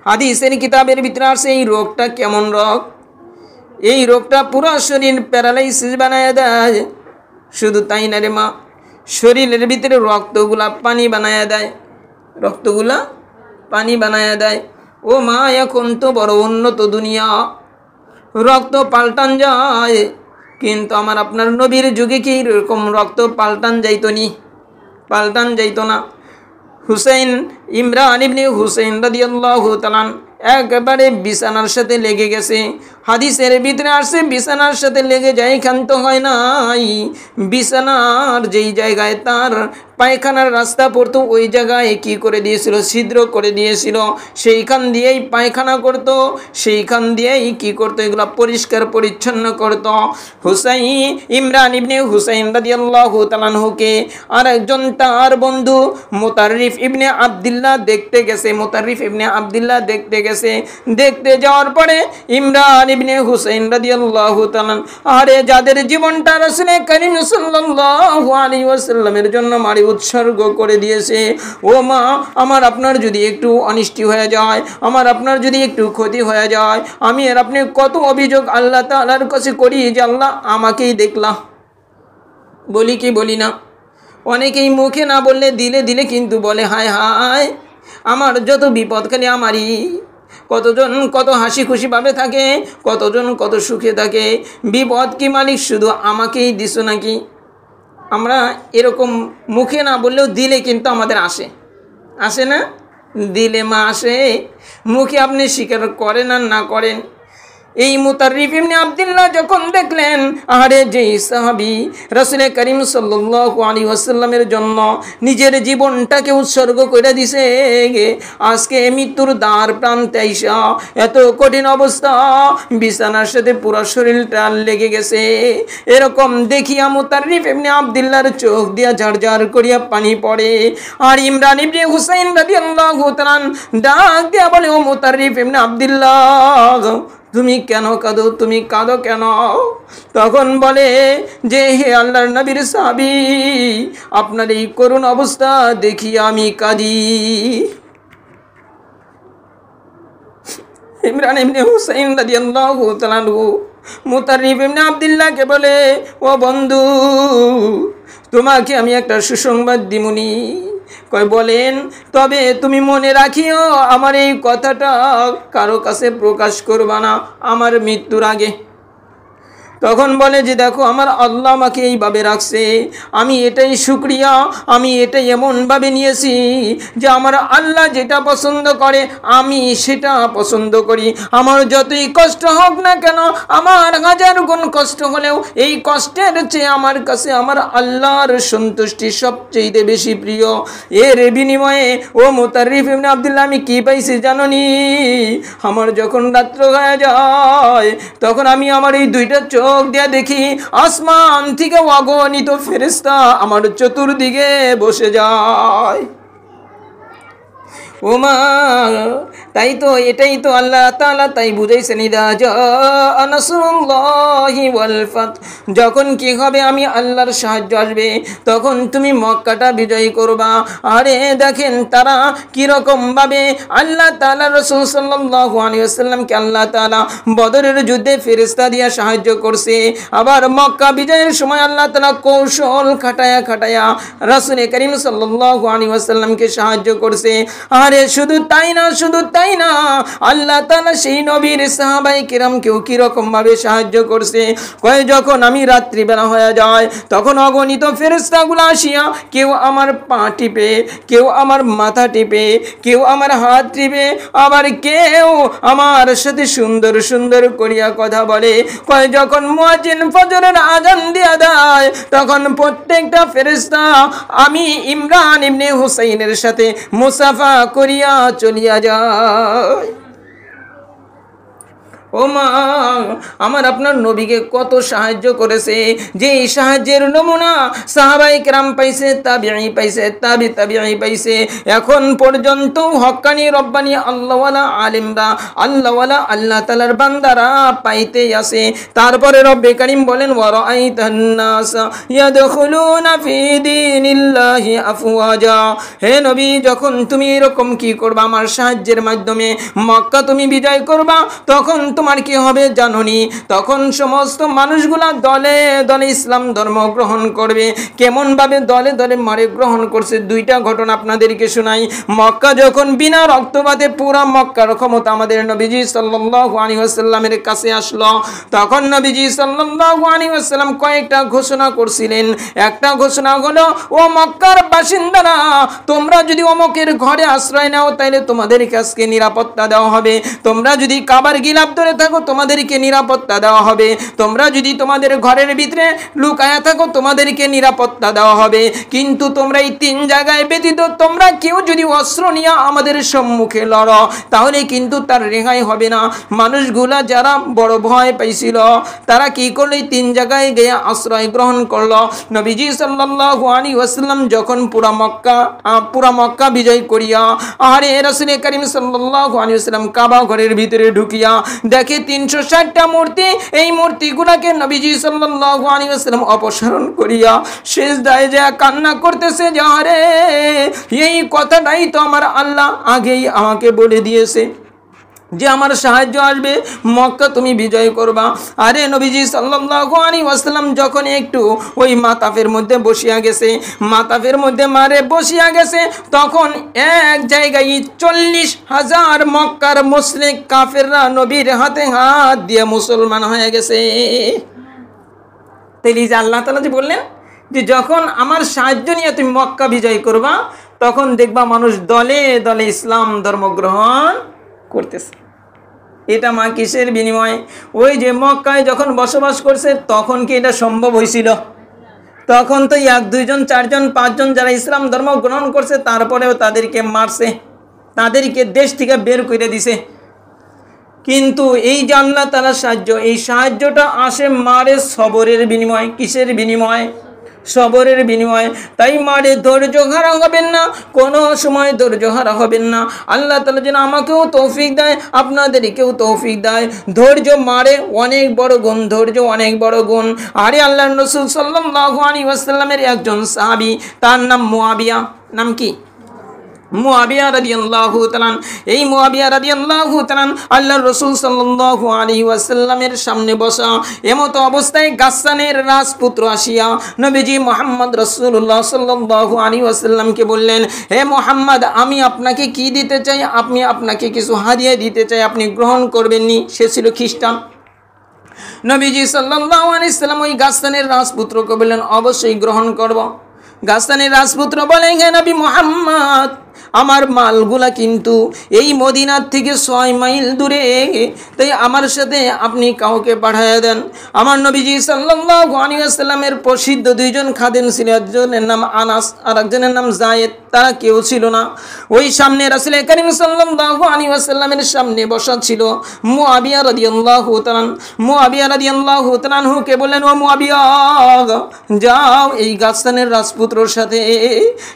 হাদিসের কিতাবের ভিতরে আছে এই রোগটা কেমন রোগ। এই রোগটা পুরো শরীর প্যারালাইসিস বানায় দেয়। শুধু তাই না রে মা, শরীরের ভিতরে রক্তগুলা পানি বানায় দেয়, রক্তগুলা পানি বানায় দেয়। ও মা, এখন তো বড় উন্নত দুনিয়া, রক্ত পাল্টান যায়, কিন্তু আমার আপনার নবীর যুগে কি এরকম রক্ত পাল্টান যাইতো নি? পাল্টান যাইতো না। হুসাইন, ইমরান ইবনে হুসাইন রাদিয়াল্লাহু তাআলা একবারে বিছানার সাথে লেগে গেছে। হাদিসের ভিতরে আসছে বিছানার সাথে লেগে যায়, ক্ষান্ত হয় নাই। বিছানার যেই জায়গায় তার পায়খানার রাস্তা পড়তো ওই জায়গায় কি করে দিয়েছিল? ছিদ্র করে দিয়েছিল। সেইখান দিয়েই পায়খানা করত, সেইখান দিয়েই কি করতো? এগুলো পরিষ্কার পরিচ্ছন্ন করত। হুসাইন, ইমরান ইবনে হুসাইন রাদিয়াল্লাহু তাআলা আনহুকে আর একজন তার বন্ধু মুতাররিফ ইবনে আব্দুল্লাহ দেখতে গেছে। মুতাররিফ ইবনে আব্দুল্লাহ দেখতে গেছে। দেখতে যাওয়ার পরে ইমরান ইবনে হুসাইন রাদিয়াল্লাহু তাআলা, আরে যাদের জীবনটা রাসূল করিম সাল্লাল্লাহু আলাইহি ওয়াসাল্লামের জন্য মারি উৎসর্গ করে দিয়েছে, ও মা, আমার আপনার যদি একটু অনিষ্টি হয়ে যায়, আমার আপনার যদি একটু ক্ষতি হয়ে যায়, আমি আর আপনি কত অভিযোগ আল্লাহ তাআলার কাছে করি যে আল্লাহ আমাকেই দেখলা। বলি কি বলি না? অনেকেই মুখে না বললে দিলে দিলে কিন্তু বলে, হায় হায় আমার যত বিপদ খালি আমারই। কতজন কত হাসি খুশিভাবে থাকে, কতজন কত সুখে থাকে। বিপদ কি মালিক শুধু আমাকেই দিছো নাকি? আমরা এরকম মুখে না বললেও দিলে কিন্তু আমাদের আসে, আসে না? দিলে মা আসে, মুখে আপনি স্বীকার করেন আর না করেন। এই মুতাররিফ ইবনে আব্দুল্লাহ যখন দেখলেন, আরে যেই সাহাবী রাসূল করিম সাল্লাল্লাহু আলাইহি ওয়াসাল্লামের জন্য নিজের জীবনটাকে উৎসর্গ করে দিছে, আজকে মৃত্যুর দ্বার প্রান্তে আইসা এত কঠিন অবস্থা, বিছানার সাথে পুরো শরীরটা লেগে গেছে, এরকম দেখিয়া মুতাররিফ ইবনে আব্দুল্লাহর চোখ দিয়া ঝরঝর করিয়া পানি পড়ে। আর ইমরান ইবনে হুসাইন রাদিয়াল্লাহু তাআলা ডাক দিয়া বলে, ও মুতাররিফ ইবনে আব্দুল্লাহ, তুমি কেন কাঁদো? তুমি কাঁদো কেন? তখন বলে যে, হে আল্লাহর নবীর সাহাবী, আপনার এই করুণ অবস্থা দেখি আমি কাঁদি। ইমরান ইবনে হুসাইন রাদিয়াল্লাহু তাআলা আনহু মুতাররিফ ইবনে আব্দুল্লাহকে বলে, ও বন্ধু, তোমাকে আমি একটা সুসংবাদ দিমুনি। কয় বলেন, তবে তুমি মনে রাখিও আমার এই কথাটা কারো কাছে প্রকাশ করবা না আমার মৃত্যুর আগে। তখন বলে যে দেখো, আমার আল্লাহ আমাকে এইভাবে রাখছে, আমি এটাই শুকরিয়া, আমি এটাই এমনভাবে নিয়েছি যে আমার আল্লাহ যেটা পছন্দ করে আমি সেটা পছন্দ করি। আমার যতই কষ্ট হোক না কেন, আমার হাজার গুণ কষ্ট হলেও এই কষ্টের চেয়ে আমার কাছে আমার আল্লাহর সন্তুষ্টি সবচেয়ে বেশি প্রিয়। এর বিনিময়ে ও মুতাররিফ ইবনে আব্দুল্লাহ আমি কি পাইছি জানোনি? আমার যখন রাত্র হয়ে যায় তখন আমি আমার এই দুইটা চোখ দিয়া দেখি আসমান থেকে অগণিত ফেরেশতা আমার চতুর্দিকে বসে যায়। ওমা, তাই তো এটাই তো আল্লাহ তাআলা তাই বুঝাইছেন, ইদা জাআ নাসরুল্লাহি ওয়াল ফাত, যখন কি হবে আমি আল্লাহর সাহায্য আসবে তখন তুমি মক্কাটা বিজয় করবা। আরে দেখেন তারা কিরকম ভাবে আল্লাহ তাআলা রাসূল সাল্লাল্লাহু আলাইহি ওয়াসাল্লামকে আল্লাহ তাআলা বদরের যুদ্ধে ফেরেশতা দিয়ে সাহায্য করছে, আবার মক্কা বিজয়ের সময় আল্লাহ তাআলা কৌশল খাটায়া রাসূল করিম সাল্লাল্লাহু আলাইহি ওয়াসাল্লামকে সাহায্য করছে। আরে শুধু তাই না, আল্লাহ তাআলা সেই নবীর সাহাবায়ে কিরামকেও কি রকম ভাবে সাহায্য করছে। কয় যখন আমি রাত্রি বেলা হয়ে যায় তখন অগণিত ফেরেশতাগুলো আসিয়া কেউ আমার পা টিপে, কেউ আমার মাথা টিপে, কেউ আমার হাত টিপে, আবার কেউ আমার সাথে সুন্দর সুন্দর করিয়া কথা বলে। কয় যখন মুয়াজ্জিন ফজরের আযান দিয়া দেয় তখন প্রত্যেকটা ফেরেশতা আমি ইমরান ইবনে হুসাইনের সাথে মুসাফা করিয়া চলিয়া যায়। ও মা, আমার আপনার নবীকে কত সাহায্য করেছে, যে এই সাহায্যের নমুনা সাহাবায়ে কেরাম পাইছে, তাবিঈ পাইছে, তাবিঈ পাইছে। এখন পর্যন্ত হক্কানি রব্বানি আল্লাহওয়ালা আলিমরা, আল্লাহওয়ালা আল্লাহ তাআলার বান্দারা পাইতেই আছে। তারপরে রব্বে কারীম বলেন, ওয়া রাআইতান নাস ইয়াদখুলুনা ফি দীনিল্লাহি আফওয়াজা, হে নবী যখন তুমি এরকম কি করবা, আমার সাহায্যের মাধ্যমে মক্কা তুমি বিজয় করবা, তখন তোমার কি হবে জানোনি? তখন সমস্ত মানুষগুলা দলে দলে ইসলাম ধর্ম গ্রহণ করবে। কেমন ভাবে দলে দলে মারে গ্রহণ করছে দুইটা ঘটনা আপনাদেরকে শোনাই। মক্কা যখন বিনা রক্তপাতে পুরা মক্কার ক্ষমতা আমাদের নবীজি সাল্লাল্লাহু আলাইহি ওয়াসাল্লামের কাছে আসলো, তখন নবীজি সাল্লাল্লাহু আলাইহি ওয়াসাল্লাম কয়েকটা ঘোষণা করছিলেন। একটা ঘোষণা হলো, ও মক্কার বাসিন্দারা, তোমরা যদি অমুকের ঘরে আশ্রয় নাও তাহলে তোমাদেরকে আজকে নিরাপত্তা দেওয়া হবে। তোমরা যদি কাবার গিলাফ ধরে থাকো তোমাদেরকে নিরাপত্তা দেওয়া হবে। তোমরা যদি তোমাদের ঘরের ভিতরে লুকায়া থাকো তোমাদেরকে নিরাপত্তা দেওয়া হবে। কিন্তু তোমরা এই তিন জায়গায় ব্যতীত তোমরা কেউ যদি অস্ত্র নিয়ে আমাদের সম্মুখে লড়ো তাহলে কিন্তু তার রেহাই হবে না। মানুষগুলা যারা বড় ভয় পাইছিল তারা কি করলো, এই তিন জায়গায় গিয়ে আশ্রয় গ্রহণ করলো। নবীজি সাল্লাল্লাহু আলাইহি ওয়াসাল্লাম যখন পুরা মক্কা বিজয় করিয়া আরে রাসূল করিম সাল্লাল্লাহু আলাইহি ওয়াসাল্লাম কাবা ঘরের ভিতরে ঢুকিয়া দেখে 360টা মূর্তি, এই মূর্তিগুলোকে নবীজি সাল্লাল্লাহু আলাইহি ওয়াসাল্লাম অপসারণ করিয়া সিজদায় যায় কান্না করতেছে যে আরে এই কথাটাই তো আমার আল্লাহ আগেই আমাকে বলে দিয়েছে যে আমার সাহায্য আসবে, মক্কা তুমি বিজয় করবা। আরে নবীজি সাল্লাল্লাহু আলাইহি ওয়াসাল্লাম যখন একটু ওই মাতাফের মধ্যে বসিয়া গেছে, মাতাফের মধ্যে মারে বসিয়া গেছে, তখন এক জায়গায় 40,000 মক্কার মুশরিক কাফেররা নবীর হাতে হাত দিয়ে মুসলমান হয়ে গেছে। তাইলে যে আল্লাহ তাআলা যে বললেন যে যখন আমার সাহায্য নিয়ে তুমি মক্কা বিজয় করবা তখন দেখবা মানুষ দলে দলে ইসলাম ধর্ম গ্রহণ করতেছে। এটা মা কিসের বিনিময়ে? ওই যে মক্কায় যখন বসবাস করছে তখন কি এটা সম্ভব হয়েছিল? তখন তো 1, 2 জন 4 জন 5 জন যারা ইসলাম ধর্ম গ্রহণ করছে তারপরেও তাদেরকে মারছে, তাদেরকে দেশ থেকে বের করে দিছে। কিন্তু এই যে আল্লাহ তাআলার সাহায্য, এই সাহায্যটা আসে মারে সবরের বিনিময়ে। কিসের বিনিময়ে? সবরের বিনিময়ে। তাই মারে ধৈর্য হারা হবেন না, কোনো সময় ধৈর্য হারা হবেন না। আল্লাহ তাআলা যেন আমাকেও তৌফিক দেয়, আপনাদেরকেও তৌফিক দেয়। ধৈর্য মারে অনেক বড় গুণ, ধৈর্য অনেক বড় গুণ। আরে আল্লাহর রাসূল সাল্লাল্লাহু আলাইহি ওয়াসাল্লামের একজন সাহাবী, তার নাম মুয়াবিয়া। নাম কি? মুআবিয়া রাদিয়াল্লাহু তাআলা, এই মুআবিয়া রাদিয়াল্লাহু তাআলা আল্লাহর রাসূল সাল্লাল্লাহু আলাইহি ওয়াসাল্লামের সামনে বসা। এমতো অবস্থায় গাসসানের রাজপুত্র আসিয়া নবীজি মুহাম্মদ রাসূলুল্লাহ সাল্লাল্লাহু আলাইহি ওয়াসাল্লামকে বললেন, হে মুহাম্মদ, আমি আপনাকে কি দিতে চাই, আপনাকে কিছু হাদিয়া দিতে চাই, আপনি গ্রহণ করবেন নি? সে ছিল খ্রিস্টান। নবীজি সাল্লাল্লাহু আলাইহি ওয়াসাল্লাম ওই গাসসানের রাজপুত্রকে বললেন, অবশ্যই গ্রহণ করব। গাসসানের রাজপুত্র বলেন, হে নবী মুহাম্মদ, আমার মালগুলা কিন্তু এই মদিনার থেকে 6 মাইল দূরে, তাই আমার সাথে আপনি কাউকে পাঠিয়ে দেন। আমার নবীজি সাল্লাল্লাহু আলাইহি ওয়াসাল্লামের প্রসিদ্ধ 2 জন খাদেম ছিল, একজনের নাম আনাস আর একজনের নাম জায়েদ। তারা কেউ ছিল না। ওই সামনে রাসূল করিম সাল্লাল্লাহু আলাইহি ওয়াসাল্লামের সামনে বসা ছিল মুআবিয়া রাদিয়াল্লাহু তাআলা। মুআবিয়া রাদিয়াল্লাহু তাআলাকে বললেন, ও মুআবিয়া, যাও এই গাসসানের রাজপুত্রর সাথে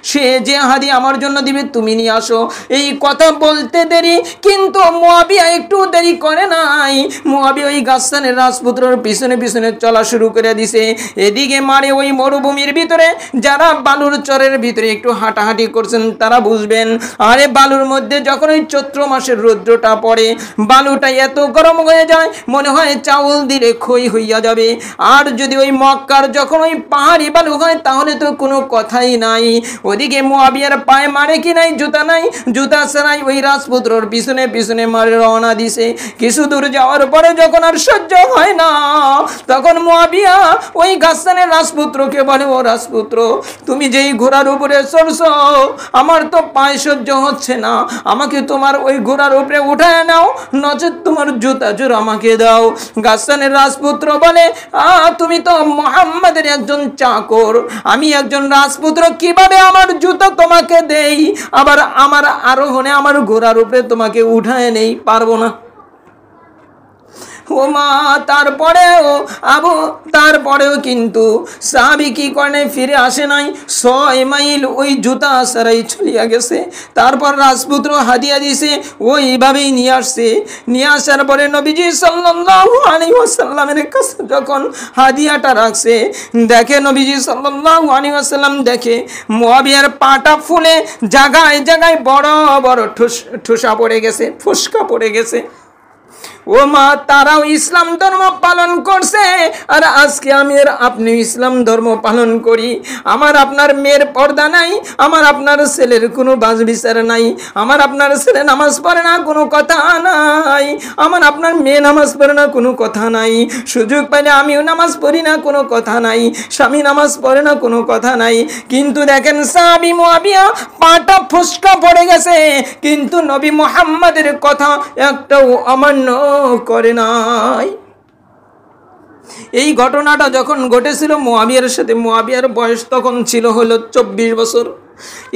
সে যে হাদিয়া আমার জন্য দিবে তুমি নিয়ে আসো। এই কথা বলতে দেরি, কিন্তু মুআবিয়া একটু দেরি করে নাই। মুআবিয়া ওই গাসসানের রাজপুত্রর পিছনে পিছনে চলা শুরু করে দিছে। এদিকে মারে ওই মরুভূমির ভিতরে যারা বালুর চরের ভিতরে একটু হাঁটাহাঁটি করছেন তারা বুঝবেন। আরে বালুর মধ্যে যখন ওই চৈত্র মাসের রৌদ্রটা পড়ে, বালুটা এত গরম হয়ে যায় মনে হয় চাউল দিলে খই হইয়া যাবে। আর যদি ওই মক্কার যখন ওই পাহাড়ি বালু হয় তাহলে তো কোনো কথাই নাই। ওদিকে মুআবিয়ার পায়ে মারে কি নাই, জুতা নাই, জুতা ছাড়াই ওই রাজপুত্রর পিছনে পিছনে মারে রওনা দিছে। কিছু দূর যাওয়ার পরে যখন আর সহ্য হয় না, তখন মুআবিয়া ওই গাসসানের রাজপুত্রকে বলে, ও রাজপুত্র, তুমি যেই ঘোড়ার উপরে চড়ছো আমার তো পায়ে সহ্য হচ্ছে না, আমাকে তোমার ওই ঘোড়ার উপরে উঠায় নাও, নচেত তোমার জুতা জোর আমাকে দাও। গাসসানের রাজপুত্র বলে, তুমি তো মুহাম্মাদের একজন চাকর, আমি একজন রাজপুত্র, কিভাবে আমার জুতা তোমাকে দেই, আবার আমার আরোহণে আমার ঘোড়ার উপরে তোমাকে উঠায় নেই, পারবো না। ও মা, তারপরেও কিন্তু সাহাবী কি করে ফিরে আসে নাই। 6 মাইল ওই জুতা সারাই চলিয়া গেছে। তারপর রাজপুত্র হাদিয়া দিছে, ওইভাবেই নিয়ে আসছে। নিয়ে আসার পরে নবীজি সাল্লাল্লাহু আলাইহি ওয়াসাল্লামের কাছে যখন হাদিয়াটা রাখছে, দেখে নবীজি সাল্লাল্লাহু আলাইহি ওয়াসাল্লাম দেখে মুআবিয়ার পাটা ফুলে জায়গায় জায়গায় বড় বড় ঠোসা পড়ে গেছে, ফোসকা পড়ে গেছে। ও মা, তারাও ইসলাম ধর্ম পালন করছে, আর আজকে আমি আর আপনি ইসলাম ধর্ম পালন করি। আমার আপনার মেয়ের পর্দা নাই, আমার আপনার ছেলের কোনো বাজ বিচার নাই, আমার আপনার ছেলে নামাজ পড়ে না, কোনো কথা নাই, আমার আপনার মেয়ে নামাজ পড়ে না, কোনো কথা নাই, সুযোগ পাইলে আমিও নামাজ পড়ি না, কোনো কথা নাই, স্বামী নামাজ পড়ে না, কোনো কথা নাই। কিন্তু দেখেন সাহাবী মুআবিয়া পাটা ফসকা পড়ে গেছে, কিন্তু নবী মুহাম্মাদের কথা একটাও অমান্য করে নাই। এই ঘটনাটা যখন ঘটেছিল মুআবিয়ার সাথে, মুআবিয়ার বয়স তখন ছিল হলো 24 বছর।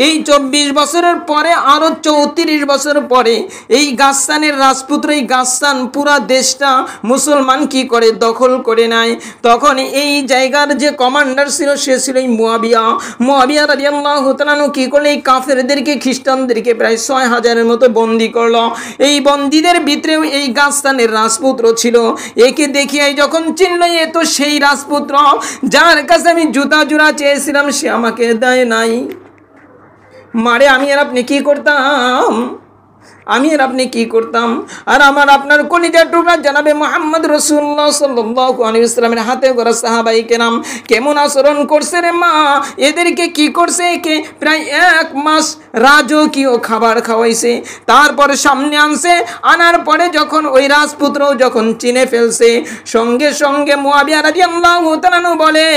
এই 24 বছরের পরে আরো 34 বছর পরে এই গাসসানের রাজপুত্র, এই গাসসান পুরা দেশটা মুসলমান কি করে দখল করে নেয়। তখন এই জায়গার যে কমান্ডার ছিল সে ছিল এই মুআবিয়া রাদিয়াল্লাহু তাআলা কি করলো, এই কাফেরদেরকে, খ্রিস্টানদেরকে প্রায় 6000-এর মতো বন্দি করলো। এই বন্দীদের ভিতরেও এই গাসসানের রাজপুত্র ছিল। একে দেখিয়ে যখন চিনল এ তো সেই রাজপুত্র যার কাছে আমি জুতা জোড়া চেয়েছিলাম, সে আমাকে দেয় নাই। মারে আমি আর আপনি কি করতাম, আর আমার আপনার কলিজার টুকরা জানাবে মুহাম্মদ রাসূলুল্লাহ সাল্লাল্লাহু আলাইহি ওয়াসাল্লামের হাতে গড়া সাহাবায়ে কেরাম কেমন আচরণ করছে রে মা। এদেরকে কি করছে, একে প্রায় 1 মাস রাজকীয় খাবার খাওয়াইছে, তারপরে সামনে আনছে। আনার পরে যখন ওই রাজপুত্র যখন চিনে ফেলছে, সঙ্গে সঙ্গে মুআবিয়া রাদিয়াল্লাহু তাআলা বলে,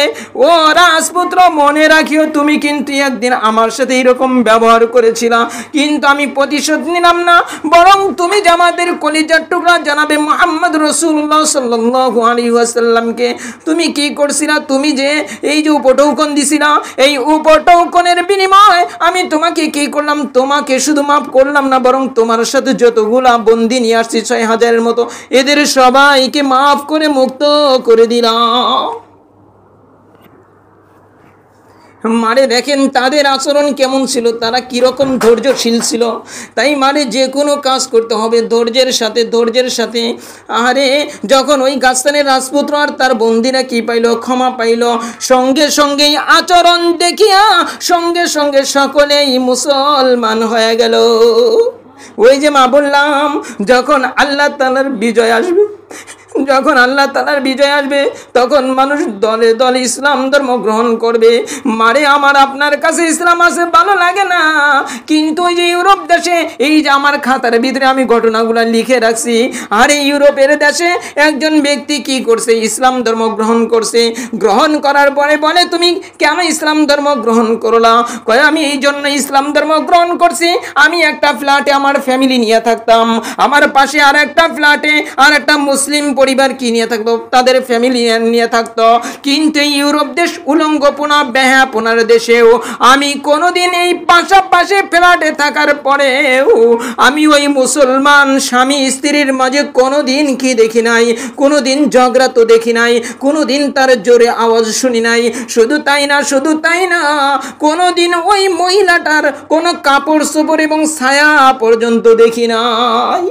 ও রাজপুত্র, মনে রাখিও তুমি কিন্তু একদিন আমার সাথে এরকম ব্যবহার করেছিলা, কিন্তু আমি প্রতিশোধ নিলাম না, বরং তুমি যে আমাদের কলিজার টুকরা জানাবে মুহাম্মদ রাসূলুল্লাহ সাল্লাল্লাহু আলাইহি ওয়াসাল্লামকে তুমি কি করছিলা, তুমি যে এই যে উপটৌকন দিছিলা, এই উপটৌকনের বিনিময়ে আমি তোমাকে কি করলাম, তোমাকে শুধু মাফ করলাম না, বরং তোমার সাথে যতগুলা বন্দী নিয়ে আসছি 6000-এর মতো, এদের সবাইকে মাফ করে মুক্ত করে দিলাম। মারে দেখেন তাদের আচরণ কেমন ছিল, তারা কীরকম ধৈর্যশীল ছিল। তাই মারে যে কোনো কাজ করতে হবে ধৈর্যের সাথে। আরে যখন ওই গাস্তানের রাজপুত্র আর তার বন্দিরা কি পাইল, ক্ষমা পাইল, সঙ্গে সঙ্গেই আচরণ দেখিয়া সঙ্গে সঙ্গে সকলেই মুসলমান হয়ে গেল। ওই যে মা বললাম, যখন আল্লাহ তাআলার বিজয় আসবে, তখন মানুষ দলে দলে ইসলাম ধর্ম গ্রহণ করবে। মারে আমার আপনার কাছে ইসলাম আছে ভালো লাগে না, কিন্তু ওই যে ইউরোপ দেশে, এই যে আমার খাতার ভিতরে আমি ঘটনাগুলো লিখে রাখছি, আর এই ইউরোপের দেশে একজন ব্যক্তি কি করছে, ইসলাম ধর্ম গ্রহণ করছে। গ্রহণ করার পরে বলে, তুমি কেন ইসলাম ধর্ম গ্রহণ করলা? কয় আমি এই জন্য ইসলাম ধর্ম গ্রহণ করছি, আমি একটা ফ্ল্যাটে আমার ফ্যামিলি নিয়ে থাকতাম, আমার পাশে আর একটা ফ্ল্যাটে আর একটা মুসলিম পরিবার কি নিয়ে থাকতো, তাদের ফ্যামিলি নিয়ে থাকতো। কিন্তু ইউরোপ দেশ উলঙ্গপনা বেহাপনার দেশেও আমি কোনোদিন এই পাশাপাশি ফ্ল্যাটে থাকার পরেও আমি ওই মুসলমান স্বামী স্ত্রীর মাঝে কোনোদিন কি দেখি নাই, কোনোদিন ঝগড়া তো দেখি নাই, কোনোদিন তার জোরে আওয়াজ শুনি নাই। শুধু তাই না কোনোদিন ওই মহিলাটার কোনো কাপড় চোপড় এবং ছায়া পর্যন্ত দেখি নাই।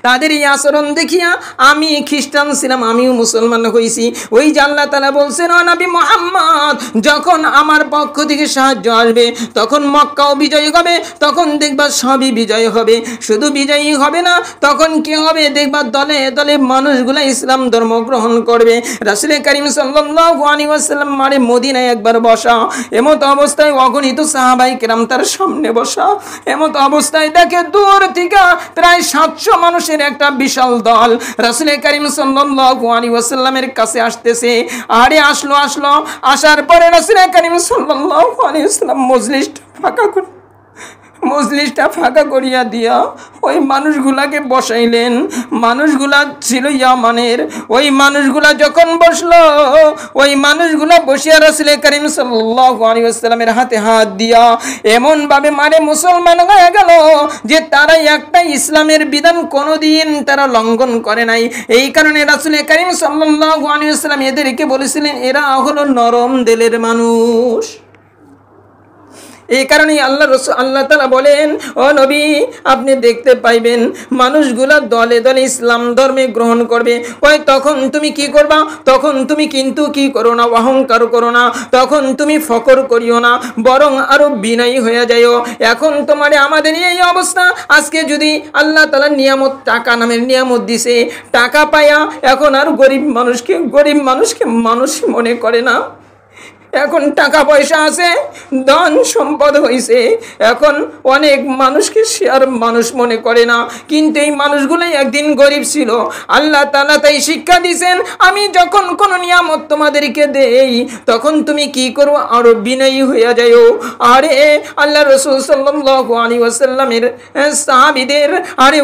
তাদের এই আচরণ দেখিয়া আমি খ্রিস্টান ছিলাম, আমিও মুসলমান হয়েছি। ওই যে আল্লাহ তাআলা বলছেন, ও নবী মুহাম্মদ, যখন আমার পক্ষ থেকে সাহায্য আসবে, তখন মক্কাও বিজয়ী হবে, তখন দেখবা সবই বিজয় হবে। শুধু বিজয়ী হবে না, তখন কি হবে দেখবা দলে দলে মানুষগুলা ইসলাম ধর্ম গ্রহণ করবে। রাসূল কারীম সাল্লাল্লাহু আলাইহি ওয়াসাল্লাম মারে মদিনায় একবার বসা, এমত অবস্থায় অগণিত সাহাবায়ে কেরাম তার সামনে বসা। এমত অবস্থায় দেখে দূর থেকে প্রায় 700 মানুষের একটা বিশাল দল রাসূল কারীম সাল্লাল্লাহু আলাইহি ওয়াসাল্লামের কাছে আসতেছে। আরে আসলো আসার পরে রাসূল কারীম সাল্লাল্লাহু আলাইহি ওয়াসাল্লাম মজলিসটা ফাঁকা করিয়া দিয়া ওই মানুষগুলাকে বসাইলেন। মানুষগুলা ছিল ইয়ামানের। ওই মানুষগুলা যখন বসলো, ওই মানুষগুলা বসিয়া রাসূল কারীম সাল্লাল্লাহু আলাইহি ওয়াসাল্লামের হাতে হাত দিয়া এমন ভাবে মারে মুসলমান হয়ে গেল যে তারা একটা ইসলামের বিধান কোনোদিন তারা লঙ্ঘন করে নাই। এই কারণে রাসূল কারীম সাল্লাল্লাহু আলাইহি ওয়াসাল্লাম এদেরকে বলেছিলেন, এরা হলো নরম দিলের মানুষ। এই কারণেই আল্লাহ তাআলা বলেন, ও নবী, আপনি দেখতে পাইবেন মানুষগুলা দলে দলে ইসলাম ধর্মে গ্রহণ করবে। ওই তখন তুমি কি করবা? তখন তুমি কিন্তু কি করো না, অহংকার করো না, তখন তুমি ফকর করিও না, বরং আরো বিনয়ী হয়ে যাইও। এখন তোমার আমাদের এই অবস্থা। আজকে যদি আল্লাহ তাআলা নিয়ামত, টাকা নামের নিয়ামত দিছে, টাকা পায়া এখন আর গরিব মানুষকে মানুষ মনে করে না। এখন টাকা পয়সা আছে, ধন সম্পদ হয়েছে, এখন অনেক মানুষকে সে আর মানুষ মনে করে না। কিন্তু এই মানুষগুলোই একদিন গরিব ছিল। আল্লাহ তাআলা তাই শিক্ষা দিয়েছেন, আমি যখন কোনো নিয়ামত তোমাদেরকে দেই, তখন তুমি কি করো? আরো বিনয়ী হইয়া যাও। আরে আল্লাহ রাসূল সাল্লাল্লাহু আলাইহি ওয়াসাল্লামের সাহাবীদের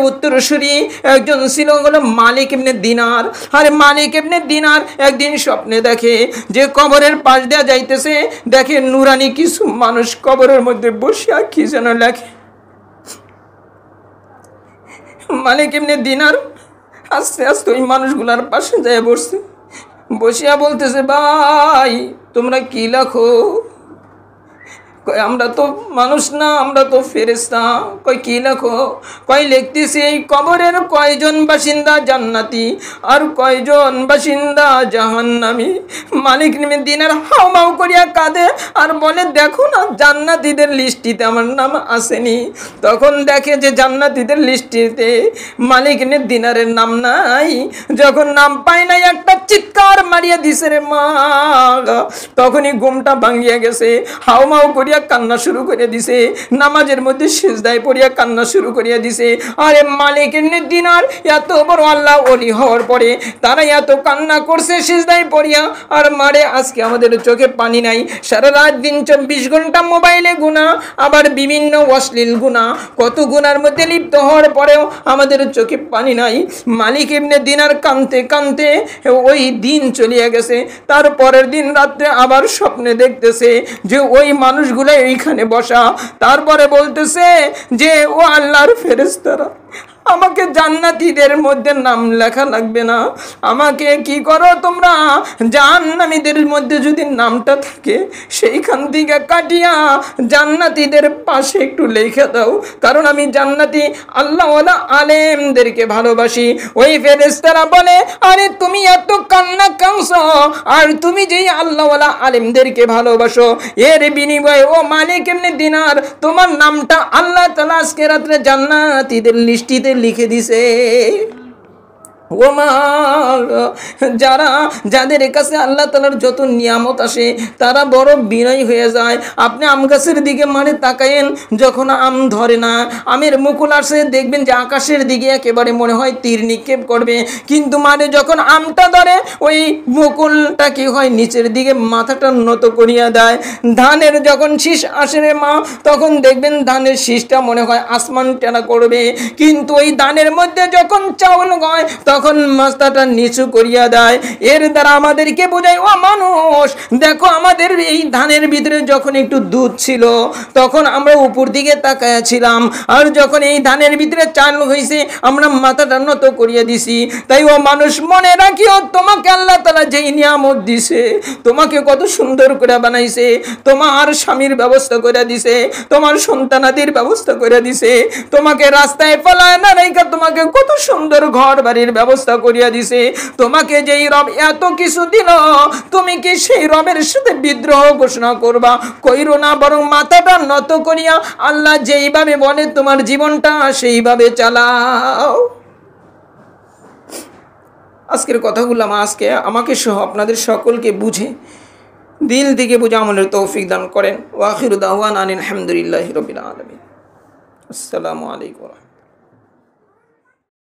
উত্তরসূরি একজন ছিল হলো মালিক ইবনে দিনার। আরে মালিক ইবনে দিনার একদিন স্বপ্নে দেখে যে কবরের পাশ দিয়ে যাইতেছে, দেখে নুরানি কিছু মানুষ কবরের মধ্যে বসিয়া কি যেন লেখে। মালিক ইবনে দিনার আস্তে আস্তে ওই মানুষগুলার পাশে যায় বসিয়া বলতেছে, ভাই তোমরা কি লেখো? কয় আমরা তো মানুষ না, আমরা তো ফেরেশতা। কয় কি লেখো? কয় লিখতেছি এই কবরের কয়জন বাসিন্দা জান্নাতি আর কয়জন বাসিন্দা জাহান্নামী। মালিক ইবনে দিনার হাউমাউ করিয়া কাঁদে আর বলে, দেখো না জান্নাতীদের লিস্টিতে আমার নাম আসেনি। তখন দেখে যে জান্নাতীদের লিস্টিতে মালিক ইবনে দিনারের নাম নাই। যখন নাম পায় নাই, একটা চিৎকার মারিয়া দিছে রে মা। তখনই ঘুমটা ভাঙিয়া গেছে, হাউমাউ করিয়া কান্না শুরু করে দিছে, নামাজের মধ্যে সিজদায় পড়িয়া কান্না শুরু করিয়া দিছে। আরে মালিক ইবনে দিনার এত বড় আল্লাহ ওলি হওয়ার পরে তারা এত কান্না করছে সিজদায় পড়িয়া। আর মারে আজকে আমাদের চোখে পানি নাই, সারা রাত দিন 24 ঘন্টা মোবাইলে গুনাহ, আবার বিভিন্ন অশ্লীল গুনাহ, কত গুনার মধ্যে লিপ্ত হওয়ার পরেও আমাদের চোখে পানি নাই। মালিক ইবনে দিনার কাঁদতে কাঁদতে ওই দিন চলিয়া গেছে। তার পরের দিন রাত্রে আবার স্বপ্নে দেখতেছে যে ওই মানুষগুলো এইখানে বসা। তারপরে বলতেছে যে ও আল্লাহর ফেরেশতারা, আমাকে জান্নাতীদের মধ্যে নাম লেখা লাগবে না, আমাকে কি করো তোমরা, জাহান্নামীদের মধ্যে যদি নামটা থাকে সেইখান থেকে কাটিয়া জান্নাতীদের পাশে একটু লেখা দাও, কারণ আমি জান্নাতি আল্লাহওয়ালা আলেমদেরকে ভালোবাসি। ওই ফেরেশতারা বলে, আরে তুমি এত কান্না কাঁদছো, আর তুমি যেই আল্লাহওয়ালা আলেমদেরকে ভালোবাসো, এর বিনিময়ে ও মালিক ইবনে দিনার তোমার নামটা আল্লাহ তাআলা আজকে রাত্রে জান্নাতীদের লিস্টিতে লিখে দিছে। যাদের কাছে আল্লাহ তাআলার যত নিয়ামত আসে তারা বড় বিনয়ী হয়ে যায়। আপনি আম গাছের দিকে মানে তাকায়েন, যখন আম ধরে না, আমের মুকুল আসে, দেখবেন যে আকাশের দিকে একেবারে মনে হয় তীর নিক্ষেপ করবে, কিন্তু মানে যখন আমটা ধরে ওই মুকুলটা কি হয়, নিচের দিকে মাথাটা নত করিয়া দেয়। ধানের যখন শীষ আসে রে মা, তখন দেখবেন ধানের শীষটা মনে হয় আসমান টেনা করবে, কিন্তু ওই ধানের মধ্যে যখন চাউল হয় তখন মাথাটা নিচু করিয়া দেয়। এর দ্বারা আমাদেরকে বোঝায়, ও মানুষ দেখো, আমাদের এই ধানের ভিতরে যখন একটু দুধ ছিল তখন আমরা উপর দিকে তাকায়াছিলাম, আর যখন এই ধানের ভিতরে চাল হয়েছে আমরা মাথাটা নত করিয়া দিছি। তাই ও মানুষ মনে রাখিও, তোমাকে আল্লাহ তাআলা যেই নিয়ামত দিছে, তোমাকে কত সুন্দর করে বানাইছে, তোমার স্বামীর ব্যবস্থা করে দিছে, তোমার সন্তানাদির ব্যবস্থা করে দিছে, তোমাকে রাস্তায় ফেলায় না রেখে তোমাকে কত সুন্দর ঘর বাড়ির ব্যবস্থা করিয়া দিছে। তোমাকে যেই রব এত কিছু দিল, তুমি কি সেই রবের সাথে বিদ্রোহ ঘোষণা করবা? কইরো না, বরং মাথাটা নত করিয়া আল্লাহ যেইভাবে বলে তোমার জীবনটা সেইভাবে চালাও। আজকের কথাগুলো আজকে আমাকে সহ আপনাদের সকলকে বুঝে, দিল থেকে বুঝে আমলের তৌফিক দান করেন। ওয়া আখিরু দাওয়ানা আনিল হামদুলিল্লাহি রাব্বিল আলামিন। আসসালামু আলাইকুম।